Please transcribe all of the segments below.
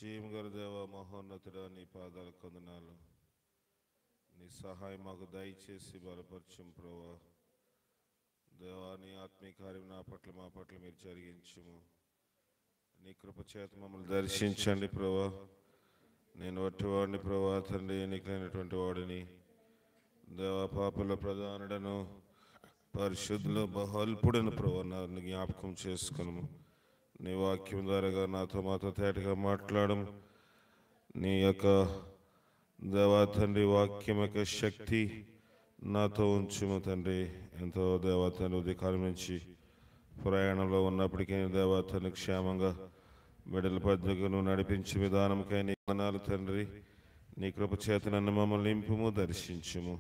జీవగల దేవ మహోన్నతుడా, నీ పాదాల కొందనాలు. నీ సహాయం మాకు దయచేసి బలపరచం ప్రభువా. దేవా, నీ ఆత్మీయ కార్యం నా పట్ల మా పట్ల మీరు జరిగించుము. నీ కృప చేత మమ్మల్ని దర్శించండి ప్రభువా. నేను వట్టివాడిని ప్రభువా, తండ్రి ఎన్నికైనటువంటి వాడిని. దేవా, పాపల ప్రధానుడను పరిశుద్ధులు బహల్పుడను ప్రభువా, నన్ను జ్ఞాపకం చేసుకును. నీ వాక్యం ద్వారాగా నాతో మాతో తేటగా మాట్లాడము. నీ యొక్క దేవా తండ్రి వాక్యం యొక్క శక్తి నాతో ఉంచుము తండ్రి. ఎంతో దేవా తండ్రి ఉదయకాలం నుంచి ప్రయాణంలో ఉన్నప్పటికీ దేవా తండ్రి క్షేమంగా బిడ్డల పద్ధతిగా నడిపించే విధానంకై నీ వందనాలు తండ్రి. నీ కృప చేత నన్ను మమ్మల్ని నింపుము, దర్శించుము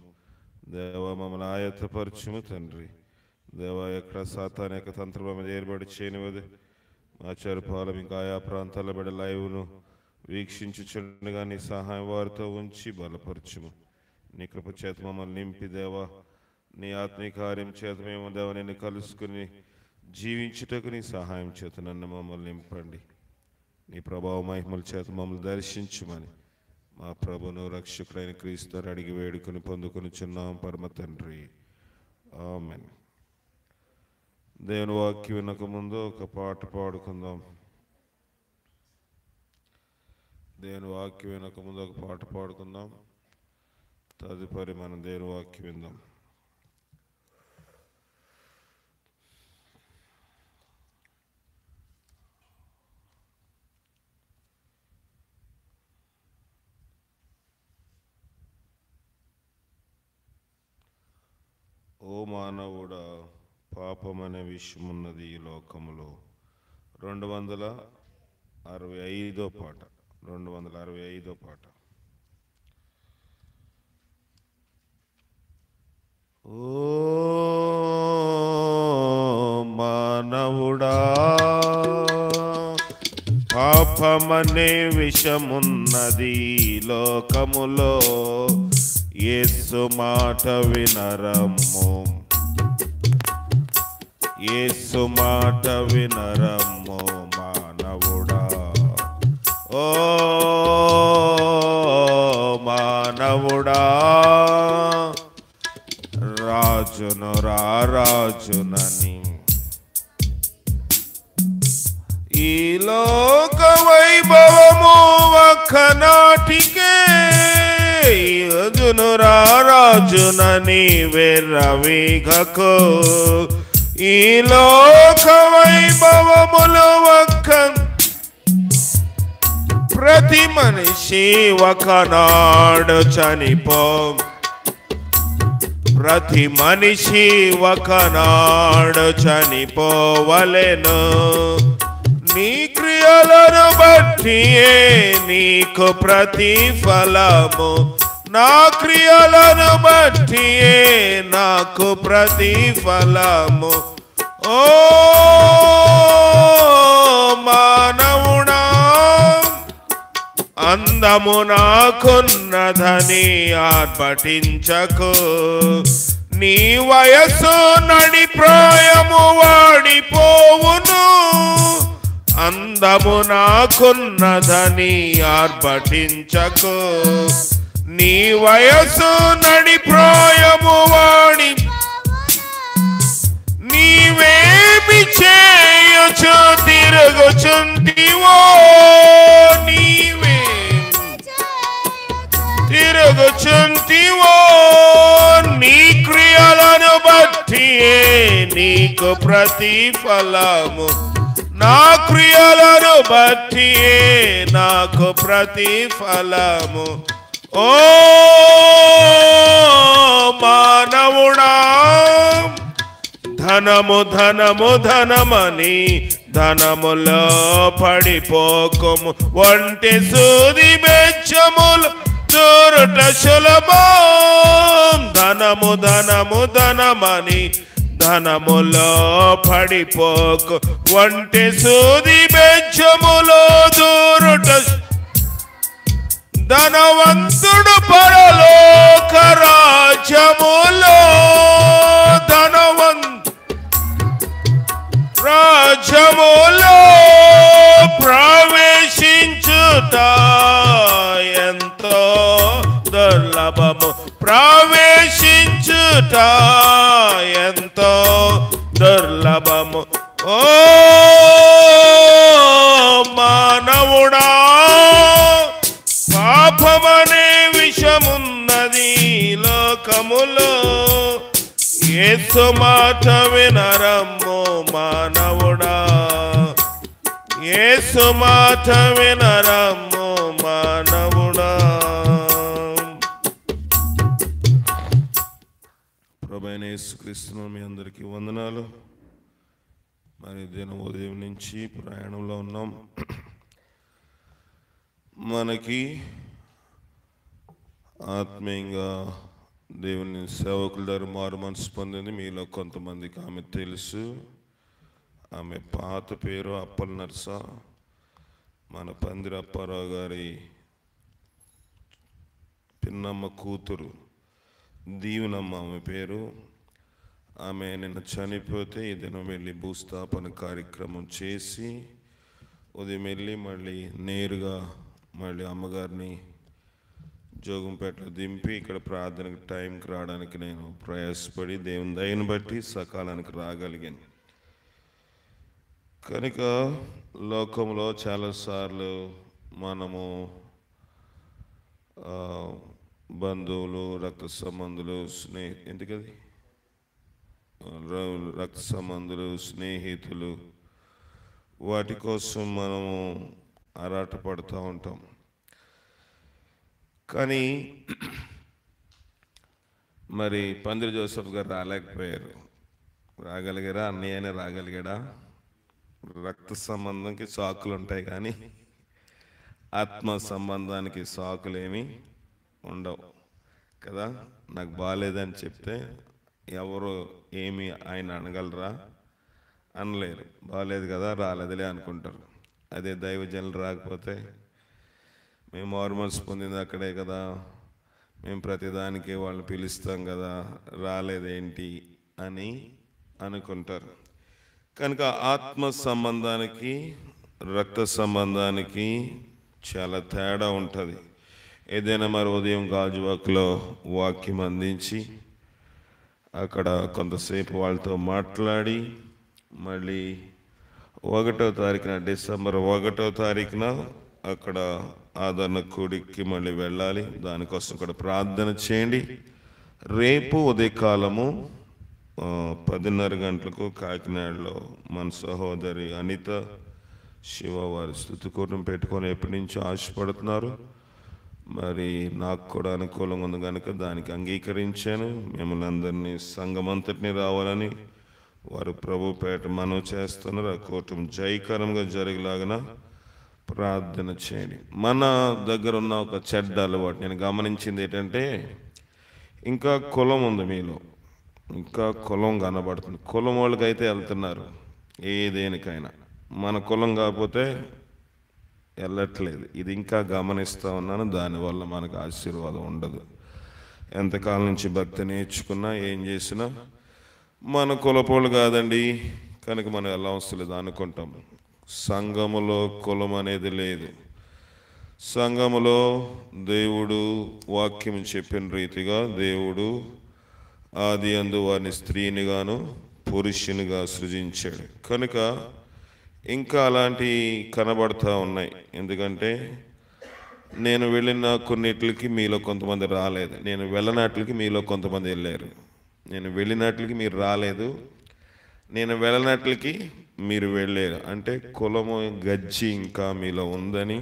దేవా, మమ్మల్ని ఆయత్తపరచుము తండ్రి. దేవా, ఎక్కడ సాతాను యొక్క తంత్రం మీద ఏర్పడి చేయనివది ఆచారపాలెం ఇంకా ఆయా ప్రాంతాల బిడ్డ లైవ్ను వీక్షించుచుండగా నీ సహాయం వారితో ఉంచి బలపరచుము. నీ కృప చేత మమ్మల్ని నింపి దేవా, నీ ఆత్మీయ కార్యం చేత మేము దేవా నిన్ను కలుసుకుని జీవించుటకు నీ సహాయం చేత నన్ను మమ్మల్ని నింపండి. నీ ప్రభావ మహిమల చేత మమ్మల్ని దర్శించుమని మా ప్రభును రక్షకుడైన క్రీస్తు అడిగి వేడుకొని పొందుకొనిచున్నాం పరమ తండ్రి, ఆమేన్. దేవుని వాక్యం వినక ముందు ఒక పాట పాడుకుందాం. దేవుని వాక్యం వినక ముందు ఒక పాట పాడుకుందాం. తదుపరి మనం దేవుని వాక్యం విందాం. ఓ మానవుడా, పాపమనే విషయం ఉన్నది ఈ లోకములో. 265వ పాట. 265వ పాట. ఓ మానవుడా, పాపమనే విషమున్నది ఈ లోకములో. యేసు మాట వినరమ్ము, యేసు మాట వినరమ్ము మానవుడా. ఓ మానవుడా, రాజును రాజునని ఈ లోక వైభవము ఒక్కనాటికే. రాజును రాజునని వెర్రవీగకు, ఈ లోక వైభవములు ఒక్క. ప్రతి మనిషి ఒకనాడు చనిపో, ప్రతి మనిషి ఒకనాడు చనిపోవలెను. నీ క్రియలను బట్టియే నీకు ప్రతిఫలము, నా క్రియలను బట్టియే నాకు ప్రతిఫలము. ఓ మానవుడా, అందము నాకున్నదని ఆర్భటించకు. నీ వయస్సు నడిప్రాయము వాడిపోవును. అందము నాకున్నదని ఆర్భటించకు. నీ వయస్సు నడిప్రాయము వాడి. నీవేమి చేయొచ్చు తిరుగుచుంటివో, నీవే తిరుగుచుంటివో. నీ క్రియలను బట్టియే నీకు ప్రతిఫలము, నా క్రియలను బట్టియే నాకు ప్రతిఫలము. ఓ మానవుడా, ధనము ధనము ధనమని ధనములో పడిపోకము. ఒంటి సూది బెచ్చములు దూరుట సులభం. ధనము ధనము ధనమని ధనములో పడిపోకు. ఒంటి సూది బెచ్చములో దూరుట. ధనవంతుడు పరలోక రాజ్యములో, రాజ్యములో ప్రవేశించుట యేసు మాట వినరమ్ము మానవుడా, యేసు మాట వినరమ్ము మానవుడా. ప్రభువైన యేసుక్రీస్తును మీ అందరికీ వందనాలు. మరి దినం ఉదయం నుంచి ప్రయాణంలో ఉన్నాం. మనకి ఆత్మీయంగా దేవుని సేవకుల ద్వారా మారు మనసు పొందింది. మీలో కొంతమందికి ఆమె తెలుసు. ఆమె పాత పేరు అప్పల నర్స, మన పందిరి అప్పారావు గారి పిన్నమ్మ కూతురు దీవెనమ్మ ఆమె పేరు. ఆమె నిన్న చనిపోతే ఈ దినం వెళ్ళి భూస్థాపన కార్యక్రమం చేసి ఉదయం వెళ్ళి మళ్ళీ నేరుగా మళ్ళీ అమ్మగారిని జోగంపేటలో దింపి ఇక్కడ ప్రార్థనకు టైంకి రావడానికి నేను ప్రయాసపడి దేవుని దయను బట్టి సకాలానికి రాగలిగాను. కనుక లోకంలో చాలాసార్లు మనము బంధువులు, రక్త సంబంధులు, ఎందుకది రక్త సంబంధులు, స్నేహితులు, వాటి కోసం మనము ఆరాటపడుతూ ఉంటాం. కానీ మరి పందిరి జోసెఫ్ గారు రాలేకపోయారు. రాగలిగారా? అన్నయ్యనే రాగలిగాడా? రక్త సంబంధంకి సాకులు ఉంటాయి కానీ ఆత్మ సంబంధానికి సాకులేమి ఉండవు కదా. నాకు బాగాలేదని చెప్తే ఎవరు ఏమి ఆయన అనగలరా? అనలేరు. బాగాలేదు కదా, రాలేదులే అనుకుంటారు. అదే దైవజనులు రాకపోతే మేము మారుమనసు పొందింది అక్కడే కదా, మేము ప్రతిదానికి వాళ్ళని పిలుస్తాం కదా, రాలేదేంటి అని అనుకుంటారు. కనుక ఆత్మ సంబంధానికి రక్త సంబంధానికి చాలా తేడా ఉంటుంది. ఏదైనా మరి ఉదయం గాజువాకలో వాక్యం అందించి అక్కడ కొంతసేపు వాళ్ళతో మాట్లాడి మళ్ళీ 1వ తారీఖున డిసెంబర్ 1వ తారీఖున అక్కడ ఆదరణ కూడికి మళ్ళీ వెళ్ళాలి. దానికోసం కూడా ప్రార్థన చేయండి. రేపు ఉదయకాలము 10:30 గంటలకు కాకినాడలో మన సహోదరి అనిత శివ వారి స్తుతి కూటం పెట్టుకొని ఎప్పటి నుంచో ఆశపడుతున్నారు. మరి నాకు కూడా అనుకూలంగా ఉంది కనుక దానికి అంగీకరించాను. మిమ్మల్ని అందరినీ సంఘమంతటిని రావాలని వారు ప్రభుపేట మనవి చేస్తున్నారు. ఆ కూటం జయకరంగా జరిగేలాగా ప్రార్థన చేయండి. మన దగ్గర ఉన్న ఒక చెడ్డ అలవాటు నేను గమనించింది ఏంటంటే, ఇంకా కులం ఉంది మీలో, ఇంకా కులం కనబడుతుంది. కులం వాళ్ళకైతే వెళ్తున్నారు ఏదేనికైనా, మన కులం కాకపోతే వెళ్ళట్లేదు. ఇది ఇంకా గమనిస్తూ ఉన్నాను. దానివల్ల మనకు ఆశీర్వాదం ఉండదు. ఎంతకాలం నుంచి భక్తి నేర్చుకున్నా ఏం చేసినా మన కులపోళ్ళు కాదండి కనుక మనం ఎలా వస్తలేదు అనుకుంటాం. సంఘములో కులం అనేది లేదు. సంఘములో దేవుడు వాక్యం చెప్పిన రీతిగా దేవుడు ఆది యందు వారిని స్త్రీనిగాను పురుషునిగా సృజించాడు. కనుక ఇంకా అలాంటి కనబడతా ఉన్నాయి. ఎందుకంటే నేను వెళ్ళిన కొన్నిటికి మీలో కొంతమంది రాలేదు, నేను వెళ్ళనట్లకి మీలో కొంతమంది వెళ్ళారు. నేను వెళ్ళినట్లకి మీరు రాలేదు, నేను వెళ్ళనట్లకి మీరు వెళ్ళారు. అంటే కులము గజ్జి ఇంకా మీలో ఉందని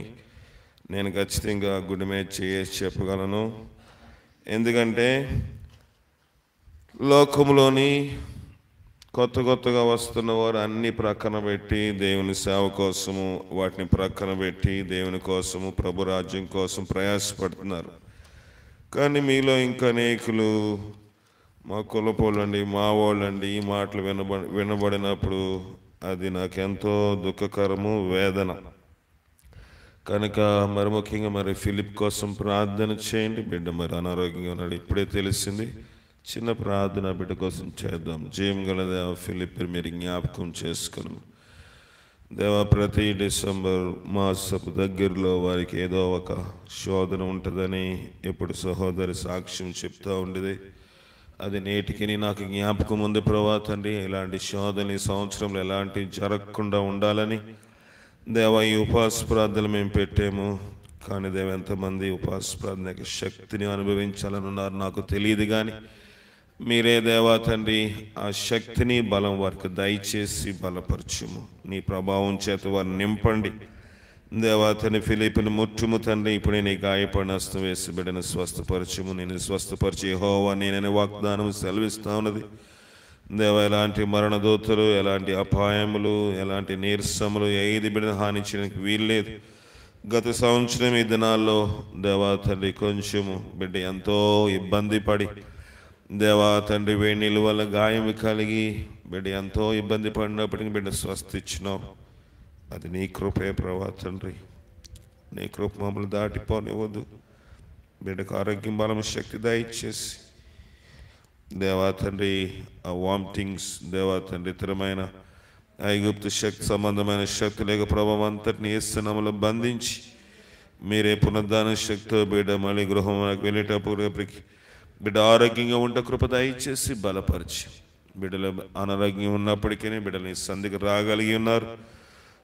నేను ఖచ్చితంగా గుడి మీద చేసి చెప్పగలను. ఎందుకంటే లోకంలోని కొత్తగా వస్తున్న వారు అన్ని ప్రక్కన పెట్టి దేవుని సేవ కోసము వాటిని ప్రక్కన పెట్టి దేవుని కోసము ప్రభు రాజ్యం కోసం ప్రయాసపడుతున్నారు. కానీ మీలో ఇంకా అనేకులు మా కులపోళ్ళండి, మా వాళ్ళండి ఈ మాటలు వినబడినప్పుడు అది నాకెంతో దుఃఖకరము, వేదన. కనుక మరి ముఖ్యంగా మరి ఫిలిప్ కోసం ప్రార్థన చేయండి. బిడ్డ మరి అనారోగ్యంగా ఉన్నాడు, ఇప్పుడే తెలిసింది. చిన్న ప్రార్థన బిడ్డ కోసం చేద్దాం. జయం గల దేవ, ఫిలిప్ మీరు జ్ఞాపకం చేసుకున్నాం దేవా. ప్రతి డిసెంబర్ మాసపు దగ్గరలో వారికి ఏదో ఒక శోధన ఉంటుందని ఎప్పుడు సహోదరి సాక్ష్యం చెప్తూ ఉండేది. అది నేటికి నాకు జ్ఞాపకం ఉంది ప్రభా తండ్రి. ఇలాంటి శోధన ఈ సంవత్సరంలో ఎలాంటివి జరగకుండా ఉండాలని దేవా ఈ ఉపవాస ప్రార్థనలు మేము పెట్టాము. కానీ దేవ ఎంతమంది ఉపవాస ప్రార్థన శక్తిని అనుభవించాలని ఉన్నారు నాకు తెలియదు. కానీ మీరే దేవా తండ్రి ఆ శక్తిని బలం వారికి దయచేసి బలపరచుము. నీ ప్రభావం చేత వారిని నింపండి దేవా తండ్రి. ఫిలిప్పిని ముట్టుము తండ్రి. ఇప్పుడు నీ గాయపడిన హస్తం వేసి బిడ్డను స్వస్థపరచుము. నేను స్వస్థపరిచి యెహోవా నేనని వాగ్దానం సెలవిస్తా ఉన్నది దేవా. ఎలాంటి మరణదూతలు, ఎలాంటి అపాయములు, ఎలాంటి నీరసములు ఏది బిడ్డను హాని చేయడానికి వీల్లేదు. గత సంవత్సరం ఈ దినాల్లో దేవా తండ్రి కొంచెము బిడ్డ ఎంతో ఇబ్బంది పడి దేవా తండ్రి వేడి నీళ్ళ వల్ల గాయం కలిగి బిడ్డ ఎంతో ఇబ్బంది పడినప్పటికీ బిడ్డ స్వస్థ ఇచ్చినావు. అది నీ కృపే ప్రభా తండ్రి. నీ కృప మమ్మల్ని దాటిపోనివ్వద్దు. బిడ్డకు ఆరోగ్యం బలం శక్తి దయచేసి దేవా తండ్రి ఆ వామిటింగ్స్ దేవా తండ్రి ఇతరమైన ఐగుప్తు శక్తి సంబంధమైన శక్తి లేక ప్రభావం అంతటిని యేసునామములో బంధించి మీరే పునరుద్ధాన శక్తితో బిడ్డ మళ్ళీ గృహంలోకి వెళ్ళేటప్పటికి బిడ్డ ఆరోగ్యంగా ఉంటే కృప దయచేసి బలపరిచి బిడ్డల అనారోగ్యం ఉన్నప్పటికీ బిడ్డలు నీ సంధికి రాగలిగి ఉన్నారు.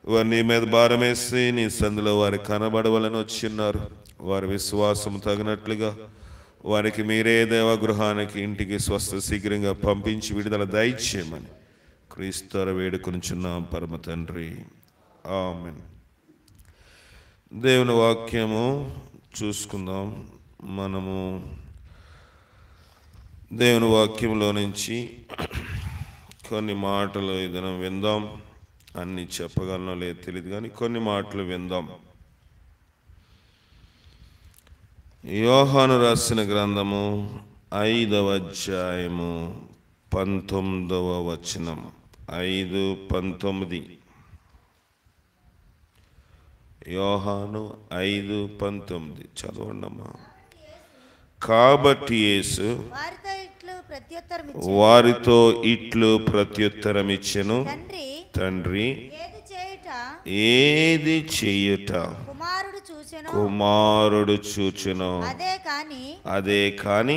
వారు నీ మీద భారం వేసి నీ సంధిలో వారి కనబడవలని వచ్చిన్నారు. వారి విశ్వాసం తగినట్లుగా వారికి మీరే దేవగృహానికి ఇంటికి స్వస్థ శీఘ్రంగా పంపించి విడుదల దయచేయమని క్రీస్తు వేడుకొనుచున్నాం పరమ తండ్రి. ఆమేన్. దేవుని వాక్యము చూసుకుందాం. మనము దేవుని వాక్యంలో నుంచి కొన్ని మాటలు ఏదైనా విందాం. అన్ని చెప్పగలనో లేదు తెలియదు కానీ కొన్ని మాటలు విందాం. యోహాను రాసిన గ్రంథము 5వ అధ్యాయము 19వ వచనం. 5:19. యోహాను 5:19 చదవండమ్మా. కాబట్టి యేసు వారితో ఇట్లు ప్రత్యుత్తరమిచ్చెను, తండ్రి ఏది చేయుట కుమారుడు చూచెను అదే కాని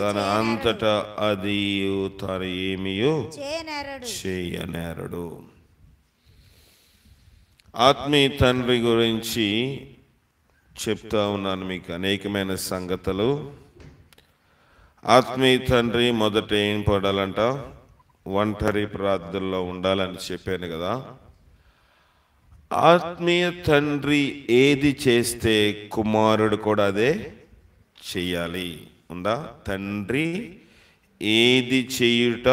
తన అంతటా అది తాను ఏమియు చేయనేరడు. ఆత్మీయ తండ్రి గురించి చెప్తా ఉన్నాను మీకు అనేకమైన సంగతులు. ఆత్మీయ తండ్రి మొదట ఏం పడాలంట? ఒంటరి ప్రార్థనలో ఉండాలని చెప్పాను కదా. ఆత్మీయ తండ్రి ఏది చేస్తే కుమారుడు కూడా అదే చెయ్యాలి. ఉందా? తండ్రి ఏది చేయుట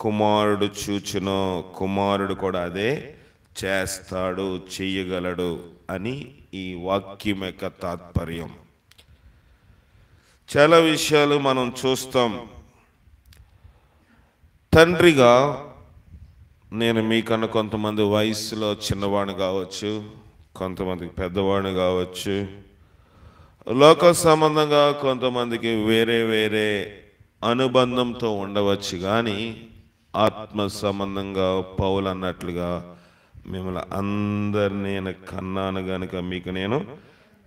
కుమారుడు చూచునో కుమారుడు కూడా అదే చేస్తాడు, చెయ్యగలడు అని ఈ వాక్యం యొక్క తాత్పర్యం. చాలా విషయాలు మనం చూస్తాం. తండ్రిగా నేను మీకన్నా కొంతమంది వయసులో చిన్నవాడిని కావచ్చు, కొంతమందికి పెద్దవాడిని కావచ్చు, లోక సంబంధంగా కొంతమందికి వేరే వేరే అనుబంధంతో ఉండవచ్చు. కానీ ఆత్మ సంబంధంగా పౌలు అన్నట్లుగా మిమ్మల్ని అందరినీ నేను కన్నాను గనుక మీకు నేను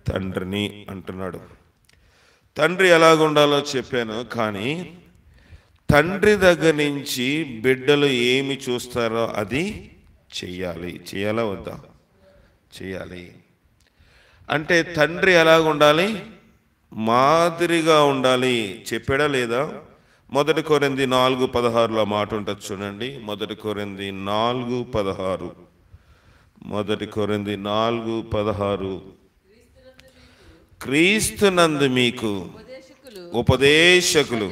తండ్రిని అంటున్నాడు. తండ్రి ఎలాగుండాలో చెప్పాను. కానీ తండ్రి దగ్గర నుంచి బిడ్డలు ఏమి చూస్తారో అది చెయ్యాలి. చెయ్యాలా వద్దా? చెయ్యాలి. అంటే తండ్రి ఎలాగుండాలి? మాదిరిగా ఉండాలి. చెప్పాడా లేదా? 1 కొరింథీ 4:16 మాట ఉంటుంది చూడండి. 1 కొరింథీ 4:16. 1 కొరింథీ 4:16. క్రీస్తునందు మీకు ఉపదేశకులు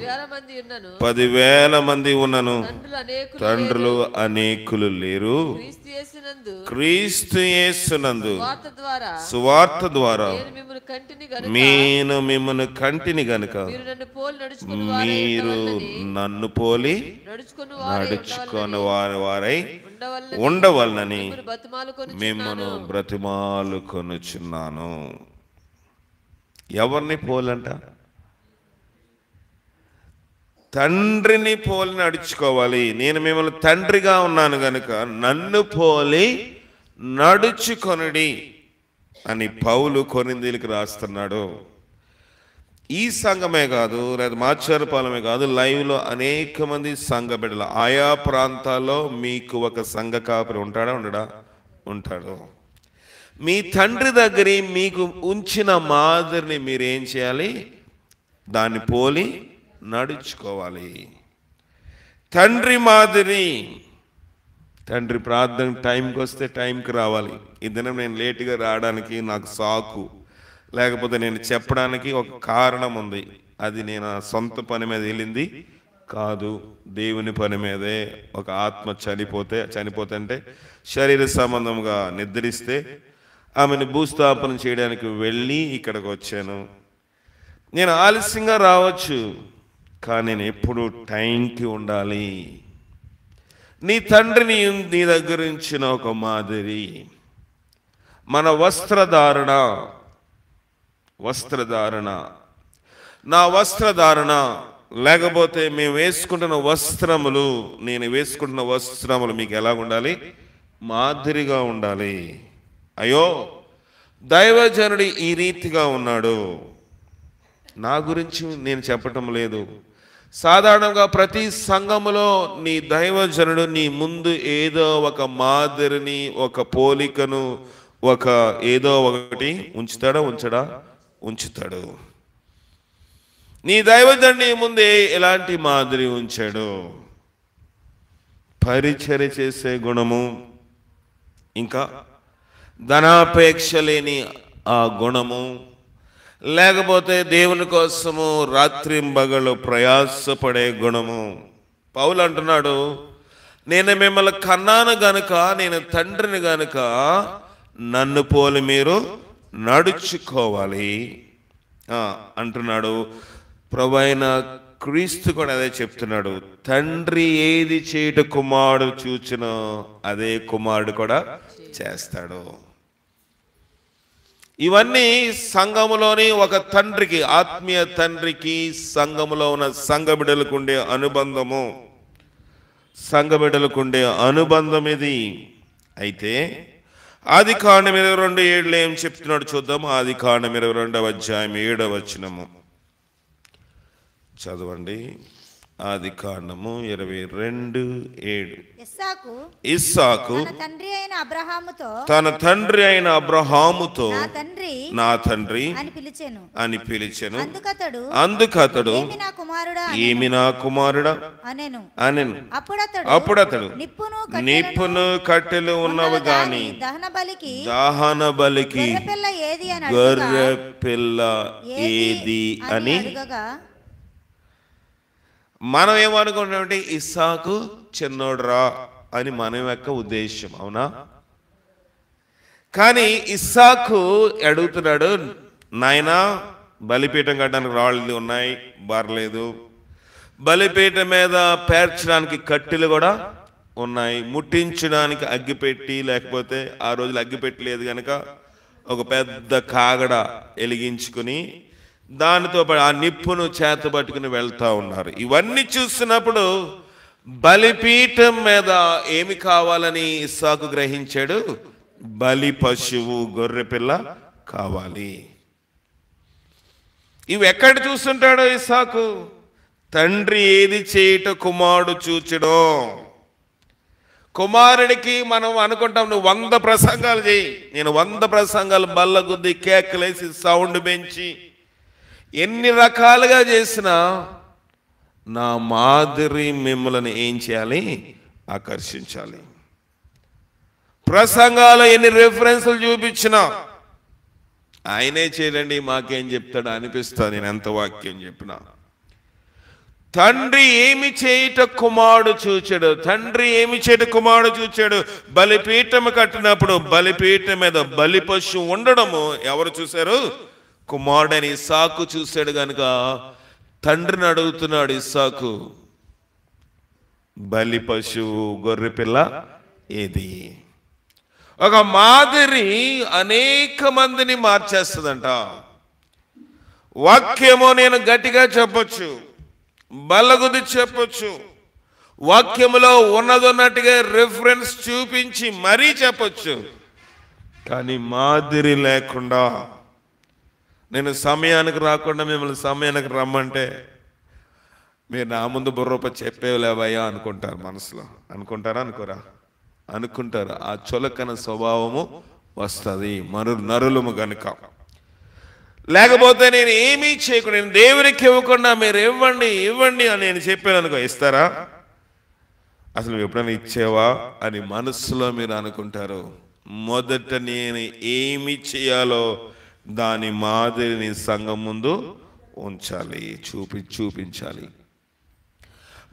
10,000 మంది ఉన్నను, తండ్రులు అనేకులు లేరు. క్రీస్తు యేసునందు సువార్త ద్వారా నేను మిమ్మల్ని కంటిని గనుక మీరు నన్ను పోలి నడుచుకొని వారై ఉండవలనని మిమ్మల్ని బ్రతిమాలు కొనుచున్నాను. ఎవరిని పోలంట? తండ్రిని పోలి నడుచుకోవాలి. నేను మిమ్మల్ని తండ్రిగా ఉన్నాను గనుక నన్ను పోలి నడుచుకొనుడి అని పౌలు కొరింథీయులకు రాస్తున్నాడు. ఈ సంఘమే కాదు, లేదా మాచారపాలమే కాదు, లైవ్లో అనేక మంది సంఘ బిడ్డలు ఆయా ప్రాంతాల్లో మీకు ఒక సంఘ కాపరి ఉంటాడా? ఉండడా? ఉంటాడు. మీ తండ్రి దగ్గర మీకు ఉంచిన మాదిరిని మీరేం చేయాలి? దాన్ని పోలి నడుచుకోవాలి. తండ్రి మాదిరి. తండ్రి ప్రార్థన టైంకి వస్తే టైంకి రావాలి. ఈ దినం నేను లేటుగా రావడానికి నాకు సాకు, లేకపోతే నేను చెప్పడానికి ఒక కారణం ఉంది. అది నేను సొంత పని మీద వెళ్ళింది కాదు, దేవుని పని మీదే. ఒక ఆత్మ చనిపోతే అంటే శరీర సంబంధంగా నిద్రిస్తే ఆమెను భూస్థాపన చేయడానికి వెళ్ళి ఇక్కడికి వచ్చాను. నేను ఆలస్యంగా రావచ్చు, కానీ నేను ఎప్పుడు టైంకి ఉండాలి. నీ తండ్రిని నీ దగ్గర ఉంచిన ఒక మాదిరి. మన వస్త్రధారణ, నా వస్త్రధారణ లేకపోతే మేము వేసుకుంటున్న వస్త్రములు, నేను వేసుకుంటున్న వస్త్రములు మీకు ఎలా ఉండాలి? మాదిరిగా ఉండాలి. అయ్యో దైవజనుడు ఈ రీతిగా ఉన్నాడు. నా గురించి నేను చెప్పటం లేదు. సాధారణంగా ప్రతి సంఘములో నీ దైవజనుడు నీ ముందు ఏదో ఒక మాదిరిని, ఒక పోలికను, ఒక ఏదో ఒకటి ఉంచుతాడు. నీ దైవజనుడి ముందే ఎలాంటి మాదిరి ఉంచాడు? పరిచర్య చేసే గుణము, ఇంకా ధనాపేక్ష లేని ఆ గుణము, లేకపోతే దేవుని కోసము రాత్రింబగళ్ళు ప్రయాసపడే గుణము. పౌలు అంటున్నాడు, నేను మిమ్మల్ని కన్నాను గనుక, నేను తండ్రిని గనుక నన్ను పోలి మీరు నడుచుకోవాలి అంటున్నాడు. ప్రభువైన క్రీస్తు కూడా అదే చెప్తున్నాడు. తండ్రి ఏది చేయుట కుమారుడు చూచునో అదే కుమారుడు కూడా చేస్తాడు. ఇవన్నీ సంఘములోని ఒక తండ్రికి, ఆత్మీయ తండ్రికి సంఘములో ఉన్న సంఘ బిడ్డలకు ఉండే అనుబంధం ఇది. అయితే ఆదికాండం 22:7 ఏం చెప్తున్నాడు చూద్దాం. ఆదికాండం 22:7 చదవండి. ఆదికాండము 22:7. ఇస్సాకు తన తండ్రి అయిన అబ్రహాముతో నా తండ్రి అని పిలిచెను. అందుకతడు ఏమి నా కుమారుడా అనెను. అప్పుడతడు నిప్పును కట్టెలు ఉన్నవి గాని దహన బలికి గొర్రె పిల్ల ఏది అని. మనం ఏమనుకుంటామంటే ఇస్సాకు చిన్నోడురా అని మనం యొక్క ఉద్దేశం, అవునా? కానీ ఇస్సాకు అడుగుతున్నాడు, నాయనా బలిపీఠం కట్టడానికి రాళ్ళు ఉన్నాయి, బారలేదు. బలిపీఠం మీద పేర్చడానికి కట్టెలు కూడా ఉన్నాయి, ముట్టించడానికి అగ్గిపెట్టి, లేకపోతే ఆ రోజులు అగ్గిపెట్టి లేదు కనుక ఒక పెద్ద కాగడ వెలిగించుకుని దానితో ఆ నిప్పును చేత పట్టుకుని వెళ్తా ఉన్నారు. ఇవన్నీ చూస్తున్నప్పుడు బలిపీఠం మీద ఏమి కావాలని ఇస్సాకు గ్రహించాడు? బలి పశువు, గొర్రె పిల్ల కావాలి. ఇవి ఎక్కడ చూస్తుంటాడో ఇస్సాకు? తండ్రి ఏది చేయుట కుమారుడు చూచడో. కుమారుడికి మనం అనుకుంటాం, నువ్వు 100 ప్రసంగాలు చేయి, నేను 100 ప్రసంగాలు బల్ల గుద్ది కేకలేసి సౌండ్ పెంచి ఎన్ని రకాలుగా చేసినా నా మాదిరి మిమ్మల్ని ఏం చేయాలి? ఆకర్షించాలి. ప్రసంగాలు ఎన్ని రెఫరెన్సులు చూపించినా ఆయనే చేయండి మాకేం చెప్తాడు అనిపిస్తా, నేను ఎంత వాక్యం చెప్పినా. తండ్రి ఏమి చేయుట కుమారుడు చూచాడు. బలిపీఠం కట్టినప్పుడు బలిపీఠం మీద బలి పశువు ఉండడము ఎవరు చూశారు? కుమారుడని ఇస్సాకు చూశాడు గనుక తండ్రిని అడుగుతున్నాడు ఇస్సాకు, బలి పశువు గొర్రె పిల్ల ఏది? ఒక మాదిరి అనేక మందిని మార్చేస్తుందంట. వాక్యమో నేను గట్టిగా చెప్పొచ్చు, బల్లగుద్ది చెప్పొచ్చు, వాక్యములో ఉన్నదన్నట్టుగా రిఫరెన్స్ చూపించి మరీ చెప్పొచ్చు. కానీ మాదిరి లేకుండా, నేను సమయానికి రాకుండా మిమ్మల్ని సమయానికి రమ్మంటే మీరు నా ముందు బుర్రప చెప్పేలేవయ్యా అనుకుంటారు మనసులో. అనుకుంటారు. ఆ చులకన స్వభావము వస్తుంది నరులము గనుక. లేకపోతే నేను ఏమీ చేయకుండా, నేను దేవునికి ఇవ్వకుండా మీరు ఇవ్వండి ఇవ్వండి అని నేను చెప్పాను అనుకో, ఇస్తారా? అసలు నువ్వు ఎప్పుడైనా ఇచ్చేవా అని మనస్సులో మీరు అనుకుంటారు. మొదట నేను ఏమి చేయాలో దాని మాదిరిని సంఘం ముందు ఉంచాలి, చూపించాలి.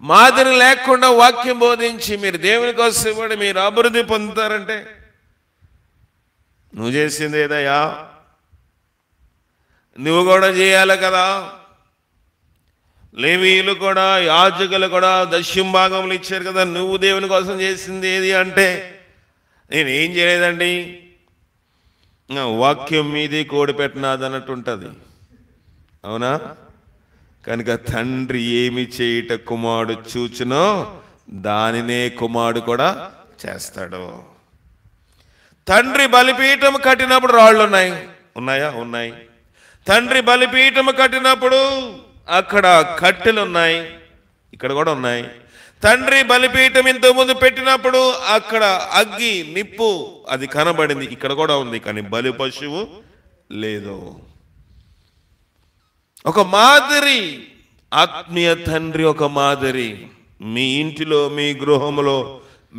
మాదిరి లేకుండా వాక్యం బోధించి మీరు దేవుని కోసం ఇవ్వండి, మీరు అభివృద్ధి పొందుతారంటే నువ్వు చేసింది ఏదయ్యా, నువ్వు కూడా చేయాలి కదా. లేవీయులు కూడా, యాజకులు కూడా దశమ భాగములు ఇచ్చారు కదా. నువ్వు దేవుని కోసం చేసింది ఏది అంటే, నేనేం చేయలేదండి, వాక్యం మీది కోడి పెట్టినాది అన్నట్టు ఉంటుంది. అవునా? కనుక తండ్రి ఏమి చేయుట కుమారుడు చూచునో దానినే కుమారుడు కూడా చేస్తాడు. తండ్రి బలిపీఠం కట్టినప్పుడు రాళ్ళు ఉన్నాయి. తండ్రి బలిపీఠం కట్టినప్పుడు అక్కడ కట్టెలు ఉన్నాయి, ఇక్కడ కూడా ఉన్నాయి. తండ్రి బలిపీఠం ఇంతకుముందు పెట్టినప్పుడు అక్కడ అగ్గి నిప్పు అది కనబడింది, ఇక్కడ కూడా ఉంది. కానీ బలి పశువు లేదు. ఒక మాదిరి, ఆత్మీయ తండ్రి ఒక మాదిరి. మీ ఇంటిలో, మీ గృహంలో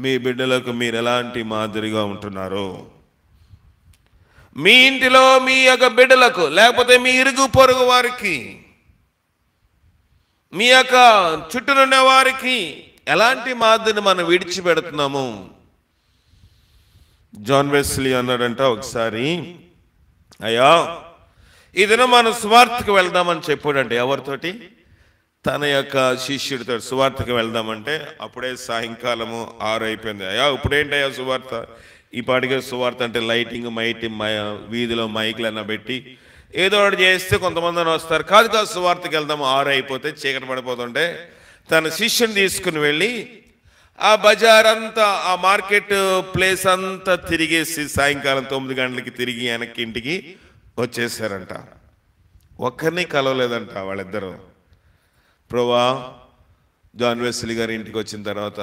మీ బిడ్డలకు మీరు ఎలాంటి మాదిరిగా ఉంటున్నారు? మీ ఇంటిలో మీ యొక్క బిడ్డలకు, లేకపోతే మీ ఇరుగు పొరుగు వారికి, మీ యొక్క చుట్టూనున్న వారికి ఎలాంటి మాదిరిని మనం విడిచిపెడుతున్నాము? జాన్ వెస్లీ అన్నాడంట ఒకసారి, అయ్యా ఈ దినం మనం సువార్తకు వెళ్దామని చెప్పాడంటే, ఎవరితోటి? తన యొక్క శిష్యుడితో సువార్తకు వెళ్దామంటే అప్పుడే సాయంకాలము 6 అయిపోయింది. అయ్యా ఇప్పుడేంటయ్యా సువార్త? ఈ పాటికే సువార్త అంటే లైటింగ్ వీధిలో మైకులన్నా పెట్టి ఏదో ఒకటి చేస్తే కొంతమంది వస్తారు. కాదు సువార్తకు వెళ్దాము, 6 అయిపోతే చీకటి పడిపోతుంటే తన శిష్యుని తీసుకుని వెళ్ళి ఆ బజార్ అంతా, ఆ మార్కెట్ ప్లేస్ అంతా తిరిగేసి సాయంకాలం 9 గంటలకి తిరిగి వెనక్కి ఇంటికి వచ్చేసారంట. ఒక్కరిని కలవలేదంట వాళ్ళిద్దరూ. ప్రభా, జాన్ వెస్లీ గారి ఇంటికి వచ్చిన తర్వాత,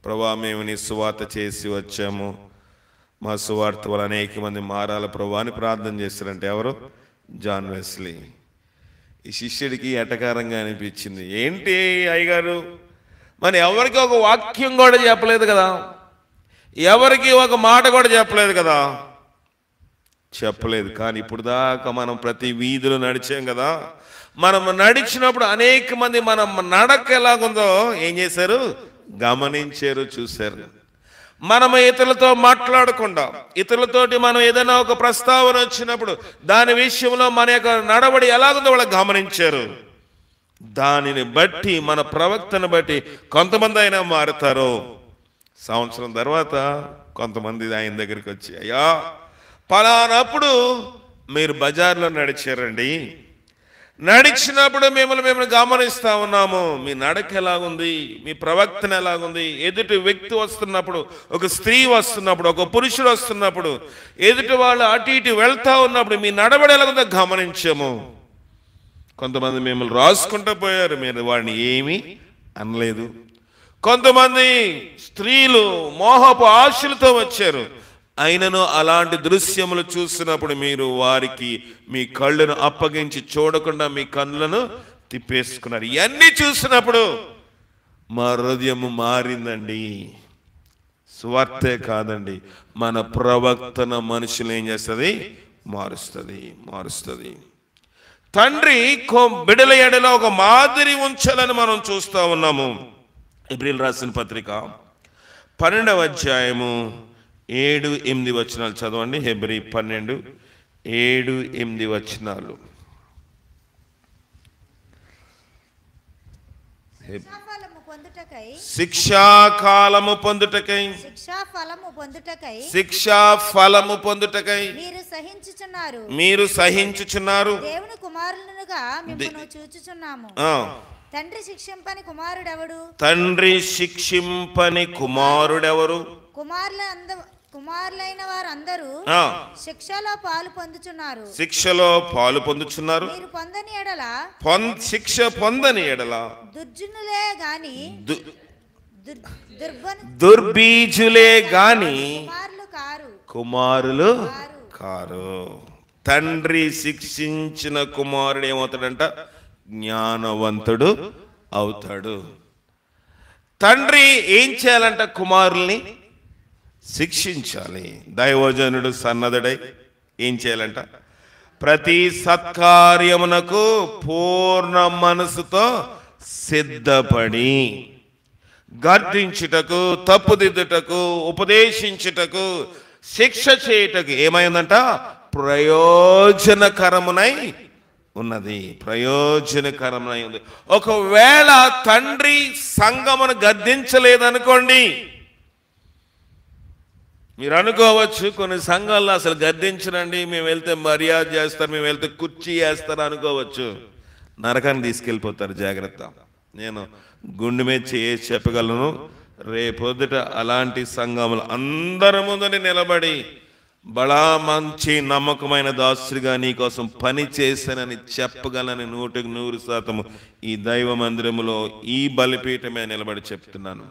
ప్రభా మేము నీ సువార్త చేసి వచ్చాము, మా సువార్త వల్ల అనేక మంది మారాల ప్రభా అని ప్రార్థన చేస్తారంటే ఎవరు? John Wesley. ఈ శిష్యుడికి ఎటకారంగా అనిపించింది. ఏంటి అయ్యగారు, మరి ఎవరికి ఒక వాక్యం కూడా చెప్పలేదు కదా, ఎవరికి ఒక మాట కూడా చెప్పలేదు కదా. చెప్పలేదు. కానీ ఇప్పుడు దాకా మనం ప్రతి వీధిలో నడిచాం కదా. మనం నడిచినప్పుడు అనేక మంది మనం నడక ఎలాగుందో ఏం చేశారు? గమనించారు, చూశారు. మనం ఇతరులతో మాట్లాడకుండా, ఇతరులతోటి మనం ఏదైనా ఒక ప్రస్తావన వచ్చినప్పుడు దాని విషయంలో మన యొక్క నడవడి ఎలాగుందో వాళ్ళు గమనించారు. దానిని బట్టి, మన ప్రవక్తను బట్టి కొంతమంది అయినా మారుతారు. సంవత్సరం తర్వాత కొంతమంది ఆయన దగ్గరికి వచ్చి, అయ్యా పలానప్పుడు మీరు బజార్లో నడిచారండి, నడిచినప్పుడు మిమ్మల్ని గమనిస్తా ఉన్నాము, మీ నడక ఎలాగుంది, మీ ప్రవక్తన ఎలాగుంది, ఎదుటి వ్యక్తి వస్తున్నప్పుడు, ఒక స్త్రీ వస్తున్నప్పుడు, ఒక పురుషుడు వస్తున్నప్పుడు, ఎదుటి వాళ్ళు అటు ఇటు వెళ్తా ఉన్నప్పుడు మీ నడవడి ఎలాగుందో గమనించాము. కొంతమంది మిమ్మల్ని రాసుకుంటూ పోయారు, మీరు వాడిని ఏమీ అనలేదు. కొంతమంది స్త్రీలు మోహపు ఆశలతో వచ్చారు, అయినను అలాంటి దృశ్యములు చూసినప్పుడు మీరు వారికి మీ కళ్ళను అప్పగించి చూడకుండా మీ కళ్ళను తిప్పేసుకున్నారు. ఇవన్నీ చూసినప్పుడు మా హృదయం మారిందండి. సువార్తే కాదండి, మన ప్రవక్తన మనుషులు ఏం చేస్తుంది? మారుస్తుంది. తండ్రి బిడల ఎడలో ఒక మాదిరి ఉంచాలని మనం చూస్తూ ఉన్నాము. హెబ్రీయులకు రాసిన పత్రిక 12వ అధ్యాయము 7-8 వచనాలు చదవండి. హెబ్రీ 12:7-8 వచనాలు. శిక్షాకాలము పొందుటకై శిక్షా ఫలము పొందుటకై మీరు సహించుచున్నారు. దేవుని కుమారులుగా మిమ్మల్ని చూచుచున్నాము. తండ్రి శిక్షింపని కుమారుడెవడు? తండ్రి శిక్షింపని కుమారుడెవరు? కుమారులైన వారందరూ శిక్షలో పాలు పొందుచున్నారు. మీరు పొందని ఎడల, శిక్ష పొందని ఎడల దుర్జనులే గాని దుర్బీజులే గాని కుమారులు కారు. తండ్రి శిక్షించిన కుమారుడు ఏమవుతాడంట? జ్ఞానవంతుడు అవుతాడు. తండ్రి ఏం చేయాలంట? కుమారుల్ని శిక్షించాలి. దైవజనుడు సన్నద్ధుడై ఏం చేయాలంట? ప్రతి సత్కార్యమునకు పూర్ణ మనసుతో సిద్ధపడి గర్దించుటకు, తప్పుదిద్దుటకు, ఉపదేశించుటకు, శిక్ష చేయుటకు ఏమైందంట? ప్రయోజనకరమునై ఉన్నది. ప్రయోజనకరమునై ఉంది. ఒకవేళ తండ్రి సంఘమును గద్దించలేదనుకోండి, మీరు అనుకోవచ్చు కొన్ని సంఘాల్లో అసలు గద్దించరండి, మేము వెళ్తే మర్యాద చేస్తారు, మేము వెళ్తే కుర్చీ వేస్తారు అనుకోవచ్చు. నరకాన్ని తీసుకెళ్ళిపోతారు. జాగ్రత్త. నేను గుండె మీద చేసి చెప్పగలను, రేపొద్దుట అలాంటి సంఘములు అందరి ముందని నిలబడి బడా మంచి నమ్మకమైన దాసుడిగా నీకోసం పని చేశానని చెప్పగలని 100% ఈ దైవ మందిరములో ఈ బలిపీఠమే నిలబడి చెప్తున్నాను.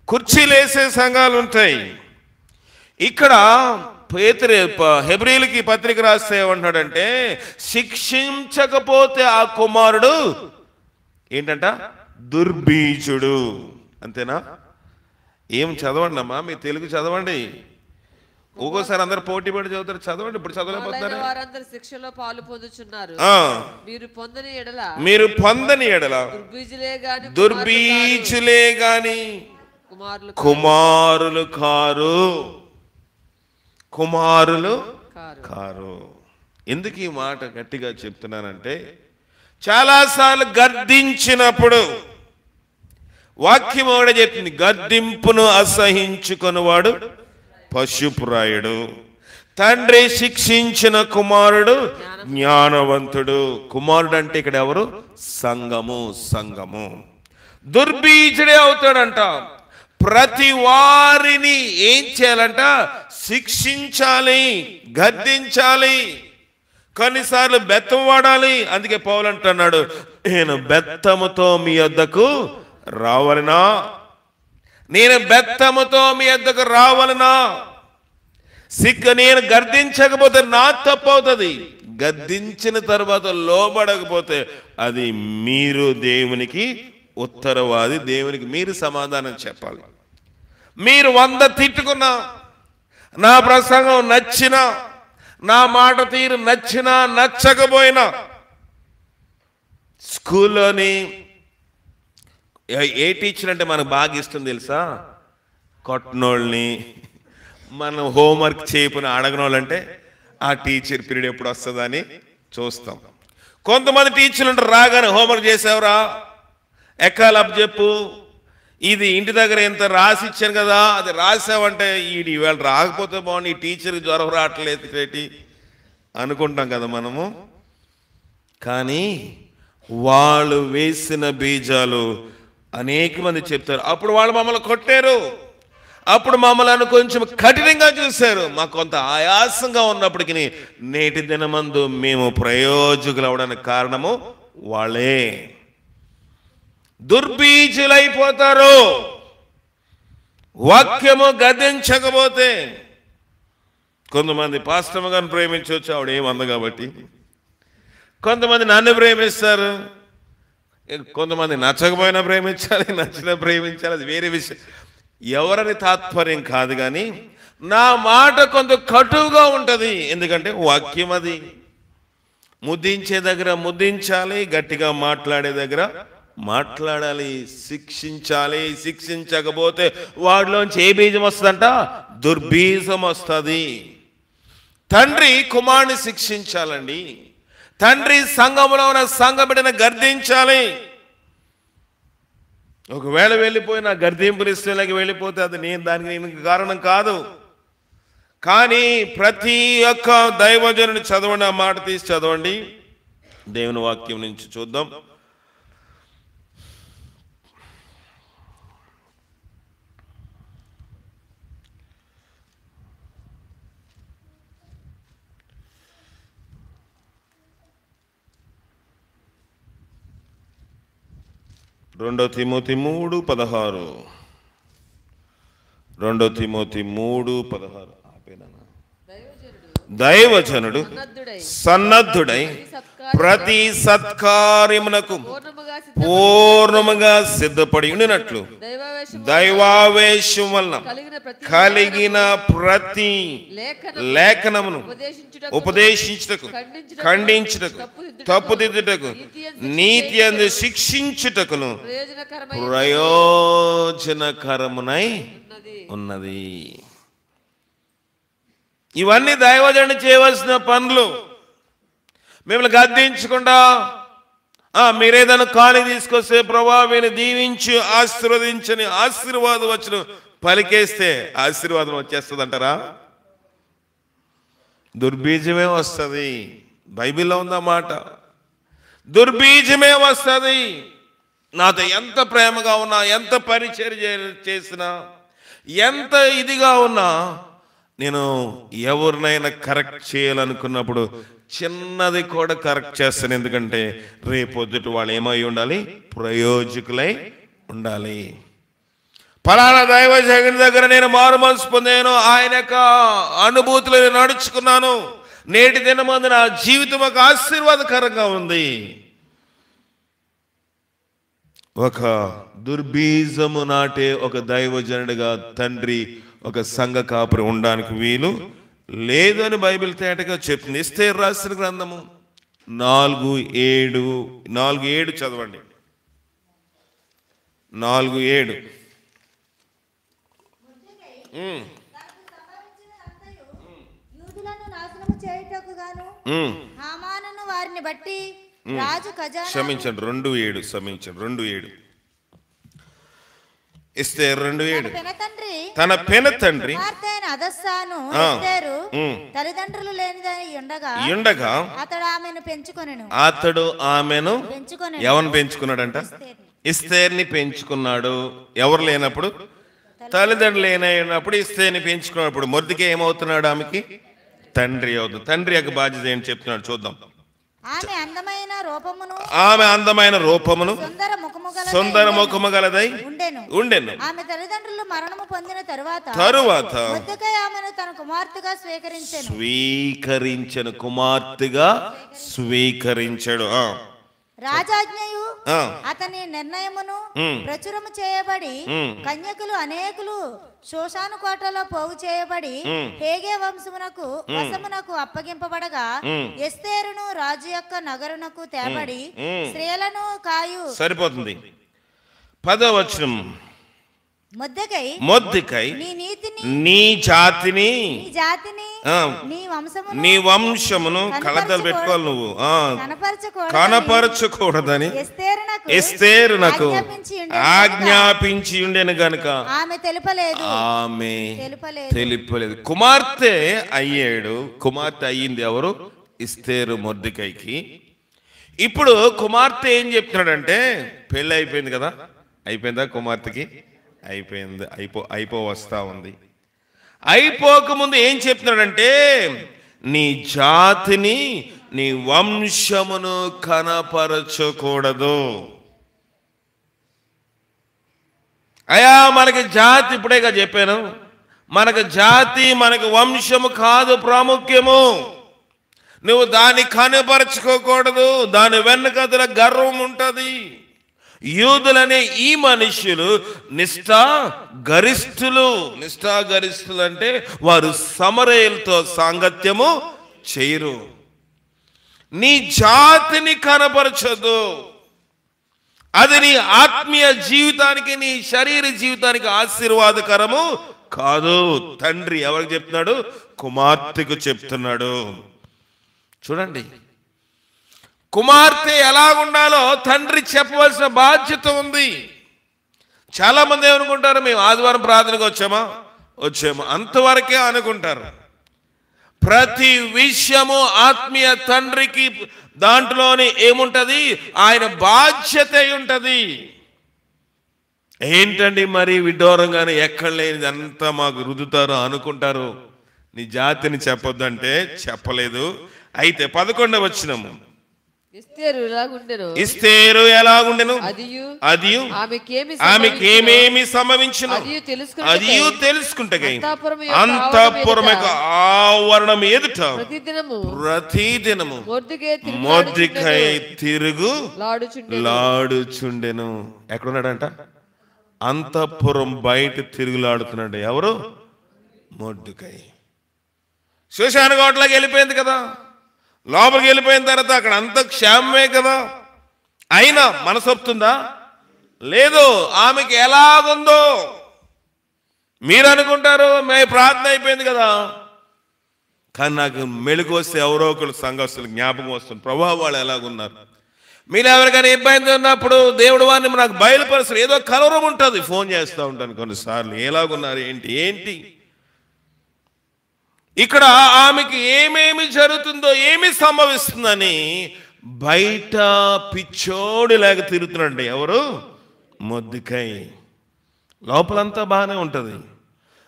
కుర్చీలేసే సంఘాలు ఉంటాయి. ఇక్కడ హెబ్రీయులకి పత్రిక రాస్తే ఏమంటున్నాడంటే, శిక్షించకపోతే ఆ కుమారుడు ఏంటంట? దుర్బీజుడు. అంతేనా? ఏం చదవండి అమ్మా, మీ తెలుగు చదవండి. ఒక్కోసారి అందరు పోటీ పడి చదువుతారు. చదవండి. ఇప్పుడు చదవలేకపోతున్నారు. వారందరూ శిక్షలో పాలు పొందుచున్నారు. మీరు పొందని ఎడల దుర్బీజులే గాని కుమారులు కారు. ఎందుకు ఈ మాట గట్టిగా చెప్తున్నానంటే, చాలాసార్లు గద్దించినప్పుడు వాక్యం కూడా చెప్పింది, గద్దింపును అసహించుకొనివాడు పశుప్రాయుడు. తండ్రి శిక్షించిన కుమారుడు జ్ఞానవంతుడు. కుమారుడు అంటే ఇక్కడ ఎవరు? సంఘము. దుర్బీజుడే అవుతాడంట. ప్రతి వారిని ఏం చేయాలంట? శిక్షించాలి, గద్దించాలి, కొన్నిసార్లు బెత్తం వాడాలి. అందుకే పౌలు అంటున్నాడు, నేను బెత్తముతో మీ వద్దకు రావాలనా? నేను గర్దించకపోతే నా తప్పు అవుతుంది. గద్దించిన తర్వాత లోబడకపోతే అది మీరు దేవునికి ఉత్తరవాది. దేవునికి మీరు సమాధానం చెప్పాలి. మీరు 100 తిట్టుకున్నా, నా ప్రసంగం నచ్చినా, నా మాట తీరు నచ్చినా నచ్చకపోయినా, స్కూల్లోని ఏ టీచర్ అంటే మనకు బాగా ఇష్టం తెలుసా? కొట్టనోళ్ళని, మనం హోంవర్క్ చేయకుండా అడగనోళ్ళంటే ఆ టీచర్ పీరియడ్ ఎప్పుడు వస్తుందని చూస్తాం. కొంతమంది టీచర్లు ఉంటారు, రాగానే హోంవర్క్ చేసావురా, ఎక్కాలప్ చెప్పు, ఇది ఇంటి దగ్గర ఎంత రాసి ఇచ్చాను కదా అది రాసావంటే ఇవాళ రాకపోతే బాగుంది, ఈ టీచర్కి జ్వరం రావట్లేదు అనుకుంటాం కదా మనము. కానీ వాళ్ళు వేసిన బీజాలు అనేక మంది చెప్తారు. అప్పుడు వాళ్ళు మమ్మల్ని కొట్టారు, అప్పుడు మమ్మల్ని కొంచెం కఠినంగా చూశారు, మాకు కొంత ఆయాసంగా ఉన్నప్పటికీ నేటి దినమందు మేము ప్రయోజకులు అవడానికి కారణము వాళ్ళే. దుర్బీజులైపోతారు వాక్యము గద్దించకపోతే. కొంతమంది పాస్టమ్ గారిని ప్రేమించవచ్చు, ఆవిడ ఏమంది కాబట్టి. కొంతమంది నన్ను ప్రేమిస్తారు, కొంతమంది నచ్చకపోయినా ప్రేమించాలి, నచ్చినా ప్రేమించాలి, అది వేరే విషయం. ఎవరని తాత్పర్యం కాదు. కానీ నా మాట కొంత కటువుగా ఉంటుంది, ఎందుకంటే వాక్యం అది. ముద్దించే దగ్గర ముద్దించాలి, గట్టిగా మాట్లాడే దగ్గర మాట్లాడాలి, శిక్షించాలి. శిక్షించకపోతే వాడిలోంచి ఏ బీజం వస్తుందంట? దుర్బీజం వస్తుంది. తండ్రి కుమారుని శిక్షించాలండి. తండ్రి సంఘములో ఉన్న సంఘ బిడ్డను గర్దించాలి. ఒకవేళ వెళ్ళిపోయిన గర్దింపు రిస్టులకి వెళ్ళిపోతే అది దానికి కారణం కాదు. కానీ ప్రతి ఒక్క దైవజనుని చదవండి, ఆ మాట తీసి చదవండి. దేవుని వాక్యం నుంచి చూద్దాం. రెండో తిమోతి 3:16. 2 తిమోతి 3:16. దైవజనుడు సన్నద్ధుడై ప్రతి సత్కార్యమునకు పూర్ణముగా సిద్ధపడి ఉండినట్లు దైవావేశం వలన కలిగిన ప్రతి లేఖనమును ఉపదేశించుటకు, ఖండించుటకు, తప్పుదిద్దుటకు, నీతి అందు శిక్షించుటకును ప్రయోజనకరమునై ఉన్నది. ఇవన్నీ దైవజనుడు చేయవలసిన పనులు. మిమ్మల్ని గద్దించకుండా మీరేదైనా ఖాళీ తీసుకొస్తే ప్రభా వీని దీవించి ఆశీర్వదించని ఆశీర్వాదం వచ్చిన పలికేస్తే ఆశీర్వాదం వచ్చేస్తుంది అంటారా? దుర్బీజమే వస్తుంది. బైబిల్లో ఉందన్నమాట. దుర్బీజమే వస్తుంది. నాతో ఎంత ప్రేమగా ఉన్నా, ఎంత పరిచర్య చేసినా, ఎంత ఇదిగా ఉన్నా, నేను ఎవరినైనా కరెక్ట్ చేయాలనుకున్నప్పుడు చిన్నది కూడా కరెక్ట్ చేస్తాను. ఎందుకంటే రేపొద్దుట వాళ్ళు ఏమై ఉండాలి? ప్రయోజకులై ఉండాలి. ఫలానా దైవజనుడి దగ్గర నేను మారు మనసు పొందాను, ఆయన యొక్క అనుభూతులు నడుచుకున్నాను, నేటి దినమందు నా జీవితం ఒక ఆశీర్వాదకరంగా ఉంది. ఒక దుర్బీజము నాటే ఒక దైవజనుడిగా తండ్రి ఒక సంఘ కాపురి ఉండడానికి వీలు లేదు అని బైబిల్ తేటగా చెప్తుంది. ఎస్తేరు రాసిన గ్రంథము 4:7 చదవండి. 4:7 యూదులను నాశనము చేయుటకు గాను హామానును వారిని బట్టి రాజు ఖజానా క్షమించండి 2:7 ఎస్తేరు 2:7 తన పెనతండ్రి అదస్సాను తల్లిదండ్రులు లేనిదని ఉండగా అతడు ఆమెను ఎవరిని పెంచుకున్నాడంట? ఎస్తేరుని పెంచుకున్నాడు. ఎవరు లేనప్పుడు? తల్లిదండ్రులు లేనప్పుడు ఎస్తేరుని పెంచుకున్నప్పుడు మొర్దెకై ఏమవుతున్నాడు? ఆమెకి తండ్రి అవుతుంది. తండ్రి యొక్క బాధ్యత ఏంటి చెప్తున్నాడు, చూద్దాం. ఆమె అందమైన రూపమును సుందర ముఖము గలదై ఉండెను. ఆమె తల్లిదండ్రులు మరణము పొందిన తరువాత మొర్దెకై ఆమెను తన కుమార్తెగా కుమార్తెగా స్వీకరించాడు. రాజాజ్ఞయు అతని నిర్ణయమును ప్రచురము చేయబడి కన్యకులు అనేకులు శోషాను కోటలో పోగు చేయబడి హేగే వశమునకు అప్పగింపబడగా ఎస్తేరును రాజు యొక్క నగరునకు తేబడి స్త్రీలను కాయు. సరిపోతుంది. 10వ వచనం. మొర్దెకై నీ జాతిని నీ వంశమును కలతలు పెట్టుకోవాలి, నువ్వు కనపరచకూడదని ఎస్తేరునకు ఆజ్ఞాపించి ఉండెను గనుక ఆమె తెలుపలేదు. కుమార్తె అయ్యింది ఎవరు? ఎస్తేరు మొర్దెకైకి. ఇప్పుడు కుమార్తె ఏం చెప్తున్నాడంటే, పెళ్ళి అయిపోయింది కదా, అయిపోయిందా కుమార్తెకి? అయిపోయింది. వస్తా ఉంది. అయిపోకముందు ఏం చెప్తున్నాడంటే, నీ జాతిని నీ వంశమును కనపరచకూడదు. అయ్యా మనకి జాతి ఇప్పుడేగా చెప్పాను, మనకు జాతి మనకు వంశము కాదు ప్రాముఖ్యము. నువ్వు దాన్ని కనపరచుకోకూడదు. దాని వెనకదల గర్వం ఉంటుంది. యూదులనే ఈ మనుష్యులు నిష్ఠాగరిష్ఠులు అంటే వారు సమరయులతో సాంగత్యము చేయరు. నీ జాతిని కనపరచదు. అది నీ ఆత్మీయ జీవితానికి, నీ శరీర జీవితానికి ఆశీర్వాదకరము కాదు. తండ్రి ఎవరికి చెప్తున్నాడు? కుమార్తెకు చెప్తున్నాడు. చూడండి, కుమార్తె ఎలాగుండాలో తండ్రి చెప్పవలసిన బాధ్యత ఉంది. చాలా మంది ఏమనుకుంటారు, మేము ఆదివారం ప్రార్థనకు వచ్చామా అంతవరకే అనుకుంటారు. ప్రతి విషయము ఆత్మీయ తండ్రికి దాంట్లోని ఏముంటది? ఆయన బాధ్యత ఉంటది. ఏంటండి మరి విడ్డూరంగానే ఎక్కడ లేనిది అంతా మాకు రుదుతారు అనుకుంటారు. నీ జాతిని చెప్పొద్దంటే చెప్పలేదు. అయితే 11వ వచనము, ఇస్తేరు ఎలాగుండెను అదియు ఆమెకేమేమి సంభవించును అదియు తెలుసుకుంటకై అంతఃపురముకు ఆవరణం ఎదుట ప్రతిదినము మొర్దెకై తిరుగులాడుచుండెను. ఎక్కడున్నాడంట? అంతఃపురం బయట తిరుగులాడుతున్నాడు. ఎవరు? మొర్దెకై. శ్మశాన కోటలోకి వెళ్ళిపోయింది కదా, లోపలికి వెళ్ళిపోయిన తర్వాత అక్కడ అంత క్షేమమే కదా. అయినా మనసొప్తుందా? లేదు. ఆమెకి ఎలాగుందో మీరు అనుకుంటారు, మే ప్రార్థన అయిపోయింది కదా. కానీ నాకు మెళుకు వస్తే ఎవరో ఒకరు సంఘస్థులు జ్ఞాపకం వస్తుంది. ప్రభావ వాళ్ళు ఎలాగున్నారు. మీరు ఎవరికైనా ఇబ్బంది ఉన్నప్పుడు దేవుడు వారిని నాకు బయలుపరుస్తారు. ఏదో కలవరం ఉంటుంది. ఫోన్ చేస్తూ ఉంటాను కొన్నిసార్లు, ఎలాగున్నారు ఏంటి. ఇక్కడ ఆమెకి ఏమేమి జరుగుతుందో, ఏమి సంభవిస్తుందని బయట పిచ్చోడి లేక తిరుగుతున్నాడు. ఎవరు? మొర్దెకై. లోపలంతా బాగానే ఉంటుంది.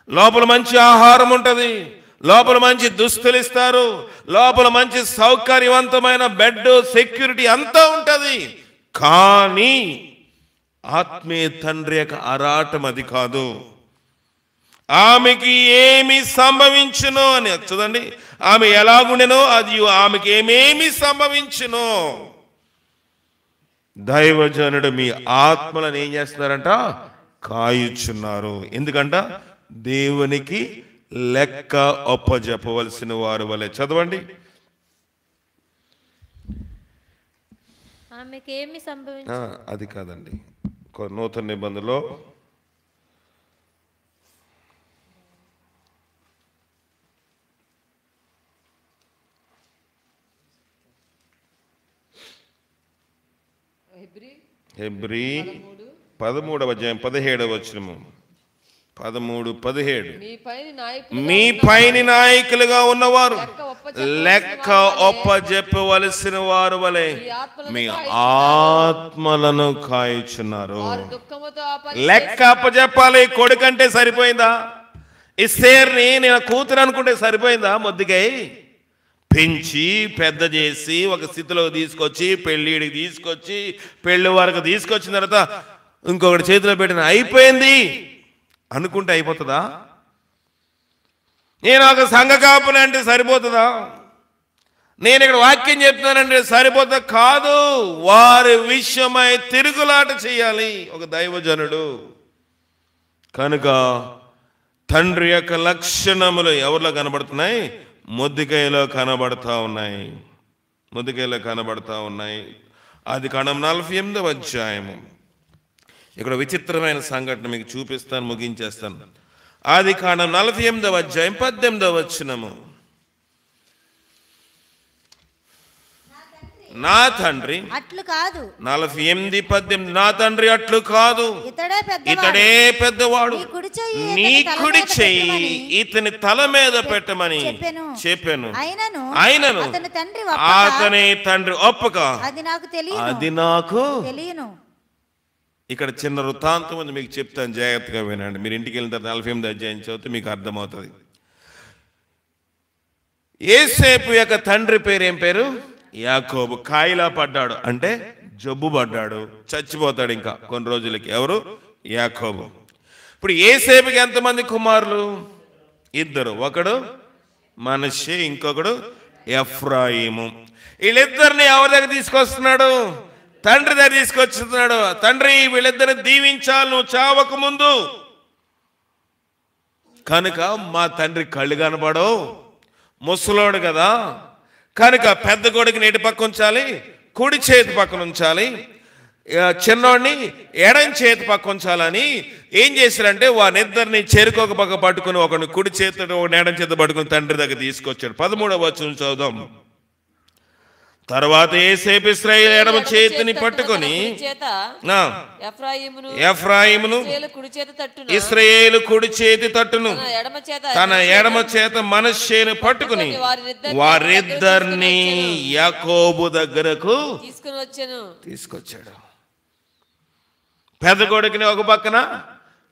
లోపల మంచి ఆహారం ఉంటుంది, లోపల మంచి దుస్తులు ఇస్తారు, లోపల మంచి సౌకర్యవంతమైన బెడ్, సెక్యూరిటీ అంతా ఉంటుంది. కానీ ఆత్మీయ తండ్రి యొక్క ఆరాటం అది కాదు. ఆమెకి ఏమి సంభవించునో అని చూడండి. ఆమె ఎలాగుండెనో అది ఆమెకి ఏమేమి సంభవించునో. దైవజనుడు మీ ఆత్మలను ఏం చేస్తున్నారంట? కాయుచున్నారు. ఎందుకంట? దేవునికి లెక్క ఒప్పజెప్పవలసిన వారు వలె. చదవండి. అది కాదండి, నూతన నిబంధనలో హెబ్రీ 13:17 13:17 మీ పైన నాయకులుగా ఉన్నవారు లెక్క ఒప్పజెప్పవలసిన వారు వలె మీ ఆత్మలను కాయుచున్నారు. లెక్క అప్పజెప్పాలి. కొడుకంటే సరిపోయిందా? ఇస్తేర్ని నేను కూతురు అనుకుంటే సరిపోయిందా? మొర్దెకై పెంచి పెద్ద చేసి ఒక స్థితిలో తీసుకొచ్చి పెళ్ళిడికి తీసుకొచ్చి పెళ్లి వరకు తీసుకొచ్చిన తర్వాత ఇంకొకటి చేతిలో పెట్టిన అయిపోయింది అనుకుంటే అయిపోతుందా? నేను ఒక సంఘ కాపుని అంటే సరిపోతుందా? నేను ఇక్కడ వాక్యం చెప్తున్నానంటే సరిపోతా? కాదు. వారి విషయమై తిరుగులాట చేయాలి ఒక దైవజనుడు. కనుక తండ్రి యొక్క లక్షణములు ఎవరిలో కనబడుతున్నాయి? మొర్దెకైలో కనబడతా ఉన్నాయి. ఆదికాండం 48వ అధ్యాయము. ఇక్కడ విచిత్రమైన సంఘటన మీకు చూపిస్తాను, ముగించేస్తాను. ఆదికాండం 48వ అధ్యాయం 18వ వచనము. నా తండ్రి అట్లు కాదు. 48:18 నా తండ్రి అట్లు కాదు, ఇతడే పెద్దవాడు, నీ కుడి చెయ్యి ఇతని తల మీద పెట్టమని చెప్పాను. ఆయనను అతని తండ్రి ఒప్పక అది నాకు తెలియను. ఇక్కడ చిన్న వృత్తాంతం ఉంది, మీకు చెప్తాను, జాగ్రత్తగా వినండి. మీరు ఇంటికి వెళ్ళిన తర్వాత 48వ అధ్యాయం చదివితే మీకు అర్థమవుతుంది. యోసేపు యొక్క తండ్రి పేరు ఏం పేరు? యాకోబు. కాయిలా పడ్డాడు అంటే జబ్బు పడ్డాడు, చచ్చిపోతాడు ఇంకా కొన్ని రోజులకి. ఎవరు? యాకోబు. ఇప్పుడు యోసేపుకి ఎంతమంది కుమారులు? 2. ఒకడు మనష్షే, ఇంకొకడు ఎఫ్రాయిము. వీళ్ళిద్దరిని ఎవరి దగ్గర తీసుకొస్తున్నాడు? తండ్రి దగ్గర తీసుకొస్తున్నాడు. తండ్రి వీళ్ళిద్దరిని దీవించాలి నువ్వు చావక ముందు. కనుక మా తండ్రి కళ్ళు కనపడవు, ముసలోడు కదా, కనుక పెద్ద కొడుకుని ఎటు పక్క ఉంచాలి? కుడి చేతి పక్కన ఉంచాలి, చిన్నోడిని ఎడం చేతి పక్క ఉంచాలని ఏం చేశారంటే వారిద్దరిని చెరుకొక పక్క పట్టుకుని ఒకడిని కుడి చేతితో ఎడం చేతి పట్టుకుని తండ్రి దగ్గర తీసుకొచ్చాడు. 13వ వచనం చదువుదాం. తర్వాత యోసేపు ఇశ్రాయేలు ఎడమ చేతిని పట్టుకొని ఎఫ్రాయిమును ఇశ్రాయేలు కుడి చేతి తట్టును తన ఎడమ చేత మనష్షేను పట్టుకుని వారిద్దరిని యాకోబు దగ్గరకు తీసుకొచ్చాడు. పెద్ద కొడుకుని ఒక పక్కన,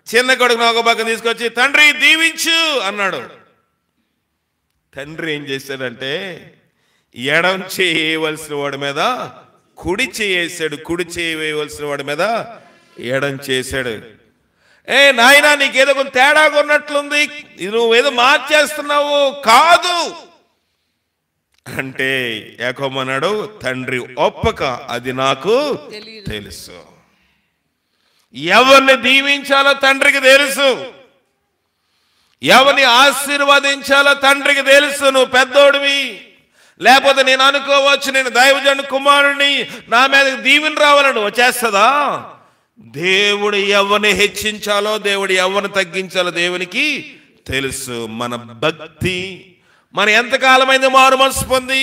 చిన్న కొడుకుని ఒక పక్కన తీసుకొచ్చి తండ్రి దీవించు అన్నాడు. తండ్రి ఏం చేశాడంటే ఎడం చేయవలసిన వాడి మీద కుడి చేసాడు, కుడి చేయవలసిన వాడి మీద ఎడం చేశాడు. నాయనా నీకేదో కొంచెం తేడాగా ఉన్నట్లుంది, నువ్వేదో మార్చేస్తున్నావు. కాదు అంటే యాకోబు అన్నాడు, తండ్రి ఒప్పక అది నాకు తెలుసు. ఎవరిని దీవించాలో తండ్రికి తెలుసు, ఎవరిని ఆశీర్వదించాలో తండ్రికి తెలుసు. నువ్వు పెద్దోడివి, లేకపోతే నేను అనుకోవచ్చు నేను దైవజనుడి కుమారుడిని, నా మీద దీవెన రావాలని వచ్చేస్తుందా? దేవుడు ఎవరిని హెచ్చించాలో, దేవుడు ఎవరిని తగ్గించాలో దేవునికి తెలుసు. మన భక్తి, మన ఎంతకాలమైంది మారు మనసు పొంది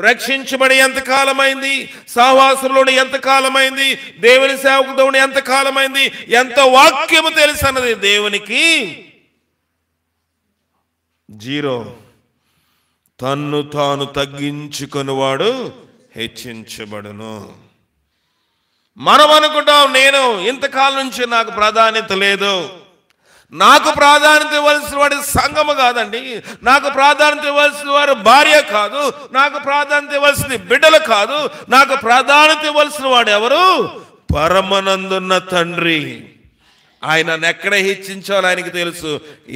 రక్షించబడి ఎంతకాలమైంది, సహవాసంలో ఎంతకాలమైంది, దేవుని సేవకుతో ఎంతకాలమైంది, ఎంత వాక్యము తెలుసు అన్నది దేవునికి జీరో. తన్ను తాను తగ్గించుకునివాడు హెచ్చించబడును. మనం అనుకుంటాం నేను ఇంతకాలం నుంచి నాకు ప్రాధాన్యత లేదు. నాకు ప్రాధాన్యత ఇవ్వాల్సిన వాడి సంఘము కాదండి, నాకు ప్రాధాన్యత ఇవ్వాల్సిన వారు భార్య కాదు, నాకు ప్రాధాన్యత ఇవ్వాల్సింది బిడ్డలు కాదు, నాకు ప్రాధాన్యత ఇవ్వాల్సిన వాడు ఎవరు? పరమనందున్న తండ్రి. ఆయనను ఎక్కడ హెచ్చించాలో ఆయనకి తెలుసు,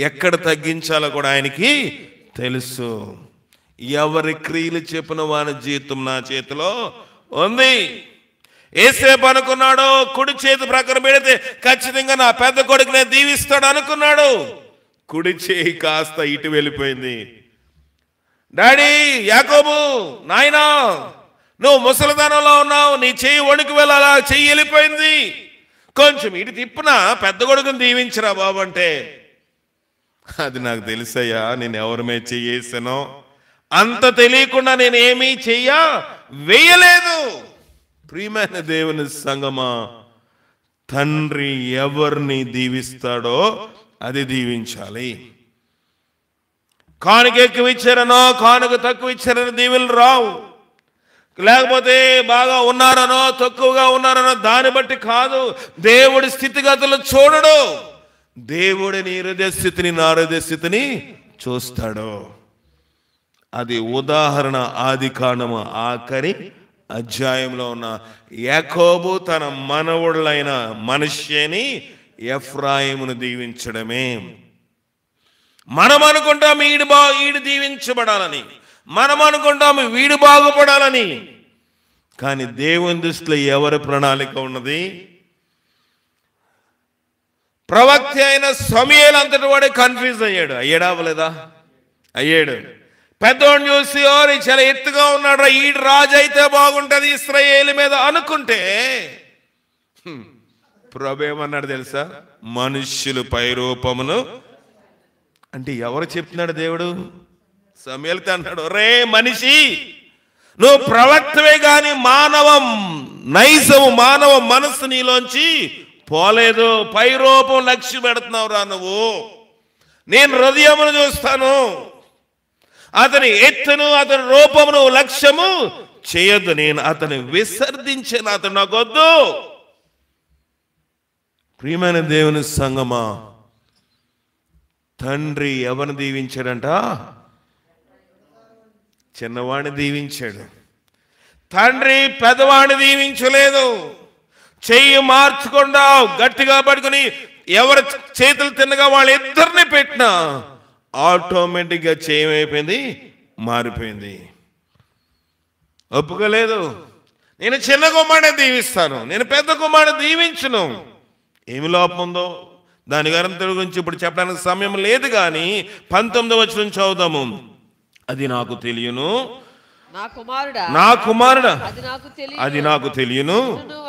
ఎక్కడ తగ్గించాలో కూడా ఆయనకి తెలుసు. ఎవరి క్రియలు చెప్పిన వాని జీవితం నా చేతిలో ఉంది. ఏసేపు అనుకున్నాడు, కుడి చేతి ప్రక్కన పెడితే ఖచ్చితంగా నా పెద్ద కొడుకు నేను దీవిస్తాడు అనుకున్నాడు. కుడి చేయి కాస్త ఇటు వెళ్ళిపోయింది. డాడీ యాకోబు, నాయనా నువ్వు ముసలితనంలో ఉన్నావు, నీ చెయ్యి వణుకు వెళ్ళాలా, చెయ్యి వెళ్ళిపోయింది, కొంచెం ఇటు తిప్పున పెద్ద కొడుకుని దీవించరా బాబు అంటే, అది నాకు తెలుసయ్యా నేను ఎవరి మీద చెయ్యేసానో, అంత తెలియకుండా నేను ఏమీ వేయలేదు. ప్రియమైన దేవుని సంగమా, తండ్రి ఎవరిని దీవిస్తాడో అది దీవించాలి. కానుక ఎక్కువ ఇచ్చారనో కానుక తక్కువ ఇచ్చారనో దీవెనలు రావు. లేకపోతే బాగా ఉన్నారనో తక్కువగా ఉన్నారనో దాన్ని బట్టి కాదు. దేవుడి స్థితిగతులు చూడడు, దేవుడి నీ హృదయ స్థితిని నా హృదయ స్థితిని చూస్తాడు. అది ఉదాహరణ ఆదికాండము ఆఖరి అధ్యాయంలో ఉన్న యాకోబు తన మనవడులైన మనష్యేని ఎఫ్రాయిమును దీవించడమే. మనం అనుకుంటాం ఈడు దీవించబడాలని, మనం అనుకుంటాము వీడు బాగుపడాలని, కానీ దేవుని దృష్టిలో ఎవరి ప్రణాళిక ఉన్నది? ప్రవక్త అయిన సమూయేలు అంతటి వాడే కన్ఫ్యూజ్ అయ్యాడా అవ్వలేదా? అయ్యాడు. పెద్దోడిని చూసి ఓరి చాలా ఎత్తుగా ఉన్నాడు, ఈడు రాజు అయితే బాగుంటది ఇశ్రాయేలు మీద అనుకుంటే, ప్రభు ఏమన్నాడు తెలుసా? మనుష్యులు పై రూపమును అంటే ఎవరు చెప్తున్నాడు దేవుడు? సమూయేలుతో అన్నాడు, రే మనిషి నువ్వు ప్రవక్తవే గాని మానవ నైజము మానవ మనస్సు నీలోంచి పోలేదు, పై రూపం లక్ష్యం పెడుతున్నావు రా నువ్వు. నేను హృదయమును చూస్తాను, అతని ఎత్తును అతని రూపమును లక్ష్యము చేయొద్దు. నేను అతని విసర్జించాను, అతను నాకొద్దు. ప్రియమైన దేవుని సంగమా, తండ్రి ఎవరిని దీవించాడంట? చిన్నవాడిని దీవించాడు. తండ్రి పెద్దవాడిని దీవించలేదు. చెయ్యి మార్చకుండా గట్టిగా పట్టుకుని ఎవరి చేతులు తిన్నగా వాళ్ళిద్దరిని పెట్టినా ఆటోమేటిక్గా చేయమైపోయింది, మారిపోయింది. ఒప్పుకోలేదు. నేను చిన్న కుమారుని దీవిస్తాను, నేను పెద్ద కుమారుని దీవించును. ఏమి లోపం ఉందో దాని గురించి ఇప్పుడు చెప్పడానికి సమయం లేదు, కానీ 19వ వచనం చదువుదాము. అది నాకు తెలియను, నా కుమారుడా అది నాకు తెలియను,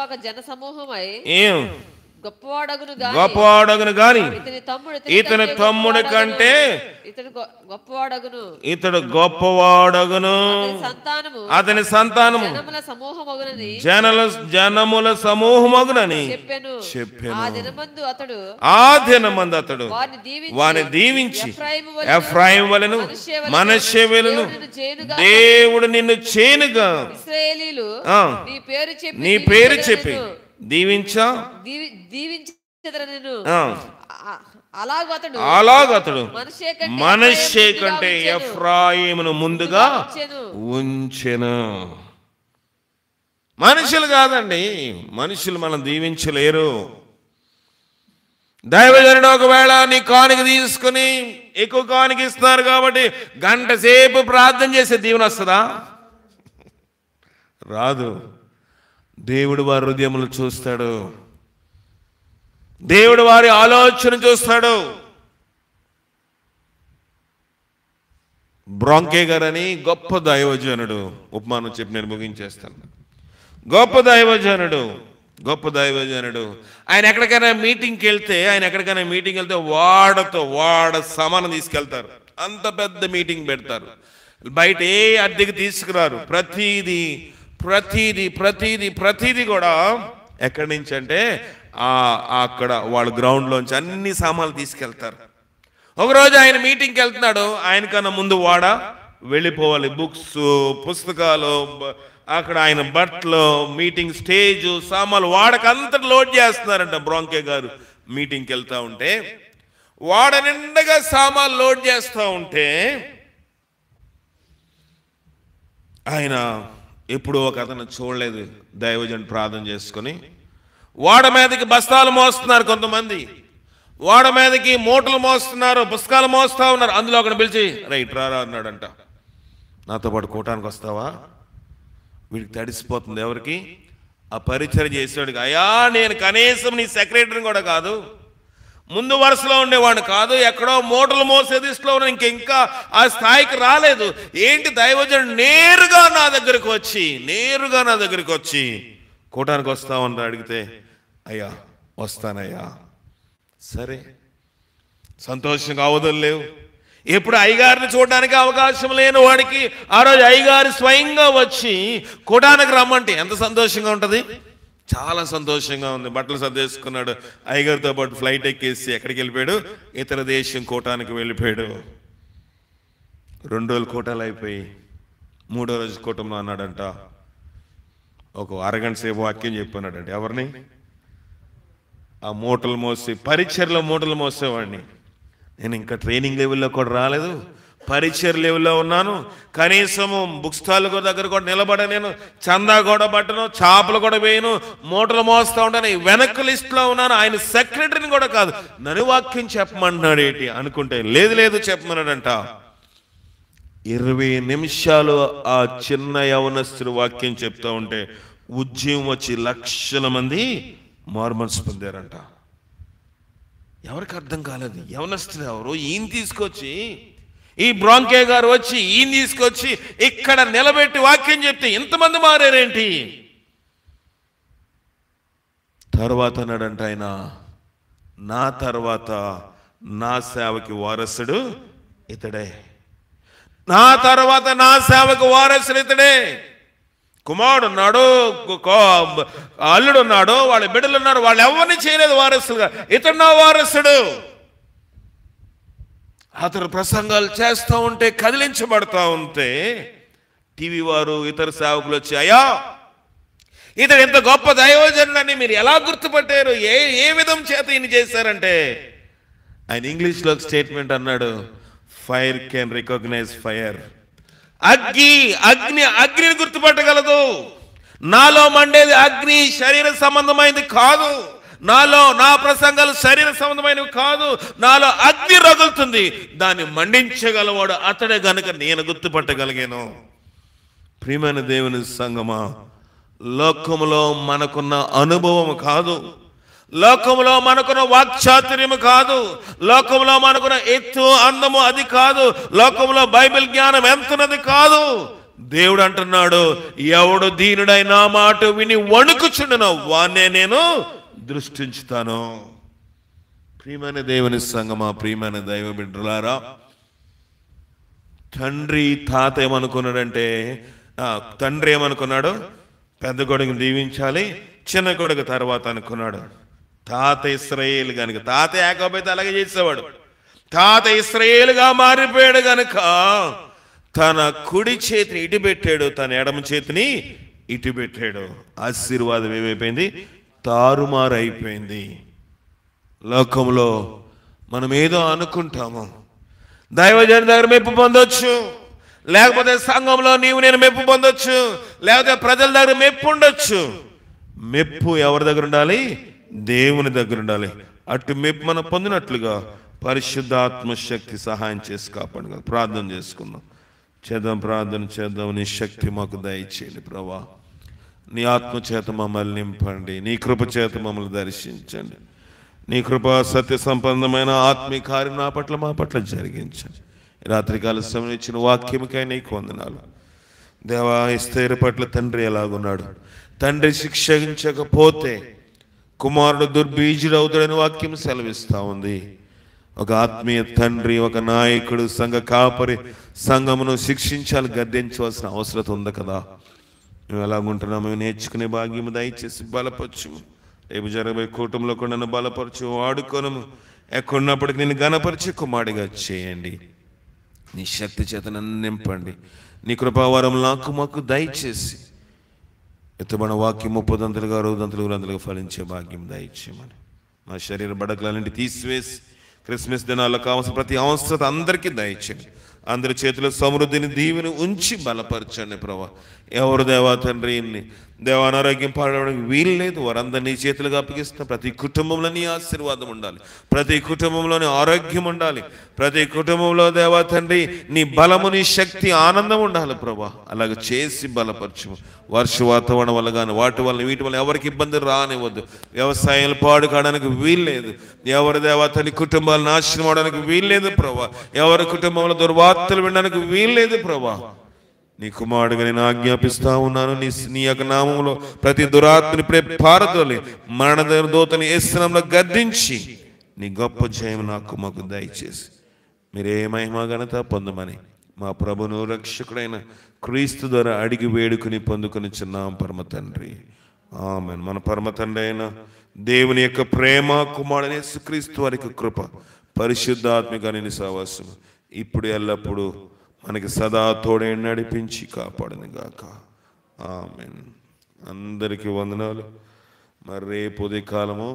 ఒక జన సమూహమై ఏం గొప్పవాడగును గాని ఇతని తమ్ముడి కంటే ఇతడు గొప్పవాడగును, అతని సంతానము జనముల సమూహమగునని చెప్పాను. ఆ దినమందు అతడు వాని దీవించి ఎఫ్రాయిము వలెను మనష్షే వలెను దేవుడు నిన్ను చేనుగా నీ పేరు చెప్పి దీవించా అలాగతడు మనష్షే కంటే ఎఫ్రాయిమును ముందుగా ఉంచెను. మనుషులు కాదండి, మనుషులు మనం దీవించలేరు. దైవజనుడు ఒకవేళ నీ కానుక తీసుకుని ఎక్కువ కానుక ఇస్తున్నారు కాబట్టి గంట సేపు ప్రార్థన చేసే దీవెన వస్తుందా? రాదు. దేవుడు వారి హృదయములు చూస్తాడు, దేవుడు వారి ఆలోచన చూస్తాడు. బ్రాంకే గారని గొప్ప దైవజనుడు, ఉపమానం చెప్పి నేను ముగించేస్తాను. గొప్ప దైవజనుడు, గొప్ప దైవజనుడు. ఆయన ఎక్కడికైనా మీటింగ్కి వెళ్తే వాడ సామాను తీసుకెళ్తారు. అంత పెద్ద మీటింగ్ పెడతారు. బయట ఏ అద్దెకి తీసుకురారు. ప్రతిదీ కూడా ఎక్కడి నుంచి అంటే అక్కడ వాళ్ళ గ్రౌండ్లోంచి అన్ని సామాన్లు తీసుకెళ్తారు. ఒకరోజు ఆయన మీటింగ్కి వెళ్తున్నాడు. ఆయనకన్నా ముందు వాడ వెళ్ళిపోవాలి. బుక్స్, పుస్తకాలు, అక్కడ ఆయన బట్టలు, మీటింగ్ స్టేజ్ సామాన్లు వాడకంతటి లోడ్ చేస్తున్నారంట. బ్రాంకే గారు మీటింగ్కి వెళ్తా ఉంటే వాడ నిండగా సామాన్లు లోడ్ చేస్తూ ఉంటే ఆయన ఎప్పుడూ ఒక అతను చూడలేదు. దైవజనుడు ప్రార్థన చేసుకుని వాడ మీదకి బస్తాలు మోస్తున్నారు, కొంతమంది వాడ మీదకి మూటలు మోస్తున్నారు, పుస్తకాలు మోస్తా ఉన్నారు. అందులో ఒకటి పిలిచి రైట్ రారా అన్నాడంట. నాతో పాటు కూటానికి వస్తావా? వీడికి తడిసిపోతుంది. ఎవరికి? ఆ పరిచయం చేసేవాడికి. అయ్యా, నేను కనీసం నీ సెక్రటరీని కూడా కాదు, ముందు వరుసలో ఉండేవాడిని కాదు, ఎక్కడో మూటలు మోసే దిశలో ఉన్న ఇంకా ఆ స్థాయికి రాలేదు. ఏంటి దైవజనుడు నేరుగా నా దగ్గరికి వచ్చి కూటానికి వస్తామని అడిగితే, అయ్యా వస్తానయ్యా. సరే, సంతోషంగా అవదలేవు. ఎప్పుడు అయ్యగారిని చూడడానికి అవకాశం లేని వాడికి ఆ రోజు అయ్యగారు స్వయంగా వచ్చి కూటానికి రమ్మంటే ఎంత సంతోషంగా ఉంటుంది? చాలా సంతోషంగా ఉంది. బట్టలు సర్దేసుకున్నాడు. అయ్యగారితో పాటు ఫ్లైట్ ఎక్కేసి ఎక్కడికి వెళ్ళిపోయాడు? ఇతర దేశం కూటానికి వెళ్ళిపోయాడు. 2 రోజులు కూటాలు అయిపోయి 3వ రోజు కూటంలో అన్నాడంట, ఒక అరగంట సేపు వాక్యం చెప్పన్నాడంట. ఎవరిని? ఆ మూటలు మోసి, పరిచర్లో మూటలు మోసేవాడిని. నేను ఇంకా ట్రైనింగ్ లెవెల్లో కూడా రాలేదు, పరిచర్ లెవెల్లో ఉన్నాను. కనీసము బుక్ స్టాల్ దగ్గర కూడా నిలబడ, నేను చందా కూడా పట్టను, చేపలు కూడా వేయను, మూటలు మోస్తూ ఉంటాను, వెనక్కి లిస్ట్లో ఉన్నాను. ఆయన సెక్రటరీని కూడా కాదు, నన్ను వాక్యం చెప్పమంటున్నాడు ఏంటి అనుకుంటే, లేదు చెప్పమన్నాడంట. 20 నిమిషాలు ఆ చిన్న యవనస్తుడు వాక్యం చెప్తా ఉంటే ఉద్యమం వచ్చి లక్షల మంది మార్మన్స్ పొందారంట. ఎవరికి అర్థం కాలేదు యవనస్తుడు ఎవరు. ఈయన తీసుకొచ్చి, ఈ బ్రాంకే గారు వచ్చి ఈయన తీసుకొచ్చి ఇక్కడ నిలబెట్టి వాక్యం చెప్తే ఇంతమంది మారారేంటి? తర్వాత అన్నాడంట ఆయన, నా తర్వాత నా సేవకి వారసుడు ఇతడే, నా తర్వాత నా సేవకు వారసుడు ఇతడే. కుమారుడు ఉన్నాడు, అల్లుడు ఉన్నాడు, వాళ్ళ బిడ్డలు ఉన్నారు, వాళ్ళు ఎవరిని చేయలేదు వారసులుగా, ఇతడు నా వారసుడు. అతడు ప్రసంగాలు చేస్తూ ఉంటే, కదిలించబడతా ఉంటే టీవీ వారు, ఇతర సేవకులు వచ్చి, అయ్యా ఇతడు ఎంత గొప్ప దైవజనుడని మీరు ఎలా గుర్తుపట్టారు? ఏ విధం చేత ఈయన చేశారంటే, ఆయన ఇంగ్లీష్లో స్టేట్మెంట్ అన్నాడు, ఫైర్ కెన్ రికగ్నైజ్ ఫైర్. అగ్నిని గుర్తుపట్టగలదు. నాలో మండేది అగ్ని శరీర సంబంధమైనది కాదు, నా ప్రసంగాలు శరీర సంబంధమైనవి కాదు, నాలో అగ్ని రగులుతుంది, దాన్ని మండించగలవాడు అతడే గనుక నేను గుర్తుపట్టగలిగాను. ప్రియమైన దేవుని సంగమా, లోకములో మనకున్న అనుభవం కాదు, లోకంలో మనకున్న వాక్చాతుర్యము కాదు, లోకంలో మనకున్న ఎత్తు అందము అది కాదు, లోకంలో బైబిల్ జ్ఞానం ఎంతున్నది కాదు. దేవుడు అంటున్నాడు, ఎవడు దీనుడై నా మాట విని వణుకుచుండునో వాన్నే నేను దృష్టించుతాను. ప్రియమైన దేవుని సంగమా, ప్రియమైన దైవ బిడ్డలారా, తాత ఏమనుకున్నాడంటే, తండ్రి ఏమనుకున్నాడు? పెద్ద కొడుకుని దీవించాలి, చిన్న కొడుకు తర్వాత అనుకున్నాడు. తాత ఇశ్రాయేలు గనుక, తాత యాకోబు అయితే అలాగే చేసేవాడు. తాత ఇశ్రాయేలుగా మారిపోయాడు గనుక తన కుడి చేతిని ఇటు పెట్టాడు, తన ఎడమ చేతిని ఇటు పెట్టాడు. ఆశీర్వాదం ఏమైపోయింది? తారుమారు అయిపోయింది. లోకంలో మనం ఏదో అనుకుంటాము, దైవజనుడి దగ్గర మెప్పు పొందొచ్చు, లేకపోతే సంఘంలో నీవు నేను మెప్పు పొందొచ్చు, లేకపోతే ప్రజల దగ్గర మెప్పు ఉండొచ్చు. మెప్పు ఎవరి దగ్గర ఉండాలి? దేవుని దగ్గర ఉండాలి. అటు మెప్పు మనం పొందినట్లుగా పరిశుద్ధాత్మ శక్తి సహాయం చేసి కాపాడు. ప్రార్థన చేసుకుందాం, ప్రార్థన చేద్దాం. నీ శక్తి మాకు దయచేయండి ప్రభా. నీ ఆత్మ చేత మమ్మల్ని నింపండి, నీ కృప చేత మమ్మల్ని దర్శించండి. నీ కృప సత్య సంపన్నమైన ఆత్మీయ కార్యం నా పట్ల మా పట్ల జరిగించండి. రాత్రికాల సమయం ఇచ్చిన వాక్యముకై నీకు వందనాలు దేవా. ఎస్తేరు పట్ల తండ్రి ఎలాగున్నాడు? తండ్రి శిక్షించకపోతే కుమారుడు దుర్బీజుడు అవుతాడని వాక్యం సెలవిస్తా ఉంది. ఒక ఆత్మీయ తండ్రి, ఒక నాయకుడు, సంఘ కాపరి సంఘమును శిక్షించాలి, గద్దించవలసిన అవసరం ఉంది కదా. మేము ఎలాగుంటున్నాము? మేము నేర్చుకునే భాగ్యము దయచేసి బలపరచు. రేపు జరగబోయే కూటంలో కూడా నన్ను బలపరచు, వాడుకోనము. ఎక్కడున్నప్పటికీ నేను గణపరిచి కుమారుడిగా చేయండి. నీ శక్తి చేత నన్ను నింపండి. నీ కృపావరం నాకు మాకు దయచేసి ఎత్తబడిన వాక్యం 30 దంతలుగా 60 దంతలు 100 దంతలుగా ఫలించే భాగ్యం దయచేయమని మా శరీర బడకలన్నింటి తీసివేసి క్రిస్మస్ దినాల్లో కావాల్సిన ప్రతి అవసరత అందరికీ దయచేయండి. అందరి చేతిలో సమృద్ధిని దీవెని ఉంచి బలపరచండి ప్రభా. ఎవరు దేవా తండ్రి దేవా అనారోగ్యం పాడడానికి వీలు లేదు, వారందరినీ చేతులుగా అప్పగిస్తున్న ప్రతి కుటుంబంలో నీ ఆశీర్వాదం ఉండాలి, ప్రతి కుటుంబంలోని ఆరోగ్యం ఉండాలి, ప్రతి కుటుంబంలో దేవా తండ్రి నీ బలము, నీ శక్తి, ఆనందం ఉండాలి ప్రభా. అలాగ చేసి బలపరచు. వర్ష వాతావరణం వల్ల కానీ వాటి వల్ల వీటి వల్ల ఎవరికి ఇబ్బంది రానివ్వద్దు. వ్యవసాయాలు పాడు కావడానికి వీల్లేదు. ఎవరి దేవతని కుటుంబాలు నాశనం అవడానికి వీల్లేదు ప్రభా. ఎవరి కుటుంబంలో దుర్వార్తలు వినడానికి వీల్లేదు ప్రభా. నీ కుమారుడిగా నేను ఆజ్ఞాపిస్తా ఉన్నాను. నీ యొక్క నామంలో ప్రతి దురాత్మని పారదోలి మరణ దూతని యేసు నామములో గద్దించి నీ గొప్ప జయం నాకు మాకు దయచేసి మీరే మహిమ ఘనత పొందమని మా ప్రభును రక్షకుడైన క్రీస్తు ద్వారా అడిగి వేడుకుని పొందుకుని చిన్నాం పరమ తండ్రి, ఆమేన్. మన పరమ తండ్రి అయిన దేవుని యొక్క ప్రేమ, కుమారుడైన యేసుక్రీస్తు వారికి కృప, పరిశుద్ధాత్మిక నీ సహవాసం ఇప్పుడు ఎల్లప్పుడూ మనకి సదా తోడే నడిపించి కాపాడను గాక, ఆమేన్. అందరికీ వందనాలు. మరి రేపు ఉదయకాలము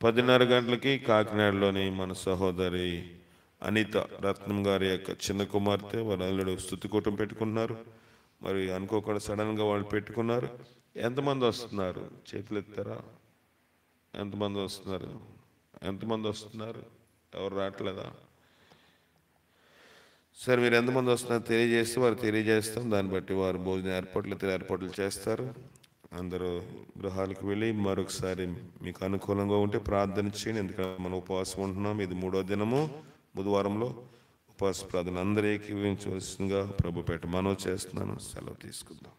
10:30 గంటలకి కాకినాడలోని మన సహోదరి అనిత రత్నం గారి యొక్క చిన్న కుమార్తె వాళ్ళ అల్లుడు స్తుతి కూటం పెట్టుకున్నారు. మరి అనుకోకుండా సడన్గా వాళ్ళు పెట్టుకున్నారు. ఎంతమంది వస్తున్నారు? చేతులు ఎత్తారా? ఎంతమంది వస్తున్నారు? ఎంతమంది వస్తున్నారు? ఎవరు రావట్లేదా? సరే, మీరు ఎంతమంది వస్తున్నారు తెలియజేస్తే వారు తెలియజేస్తాం. దాన్ని బట్టి వారు భోజన ఏర్పాట్లు చేస్తారు. అందరూ గృహాలకు వెళ్ళి మరొకసారి మీకు అనుకూలంగా ఉంటే ప్రార్థన చేయండి. ఎందుకంటే మనం ఉపవాసం ఉంటున్నాం. ఇది 3వ దినము, బుధవారంలో ఉపవాస ప్రార్థన అందరూ ఏకీవించవలసిందిగా ప్రభు పేట మనవి చేస్తున్నాను. సెలవు తీసుకుందాం.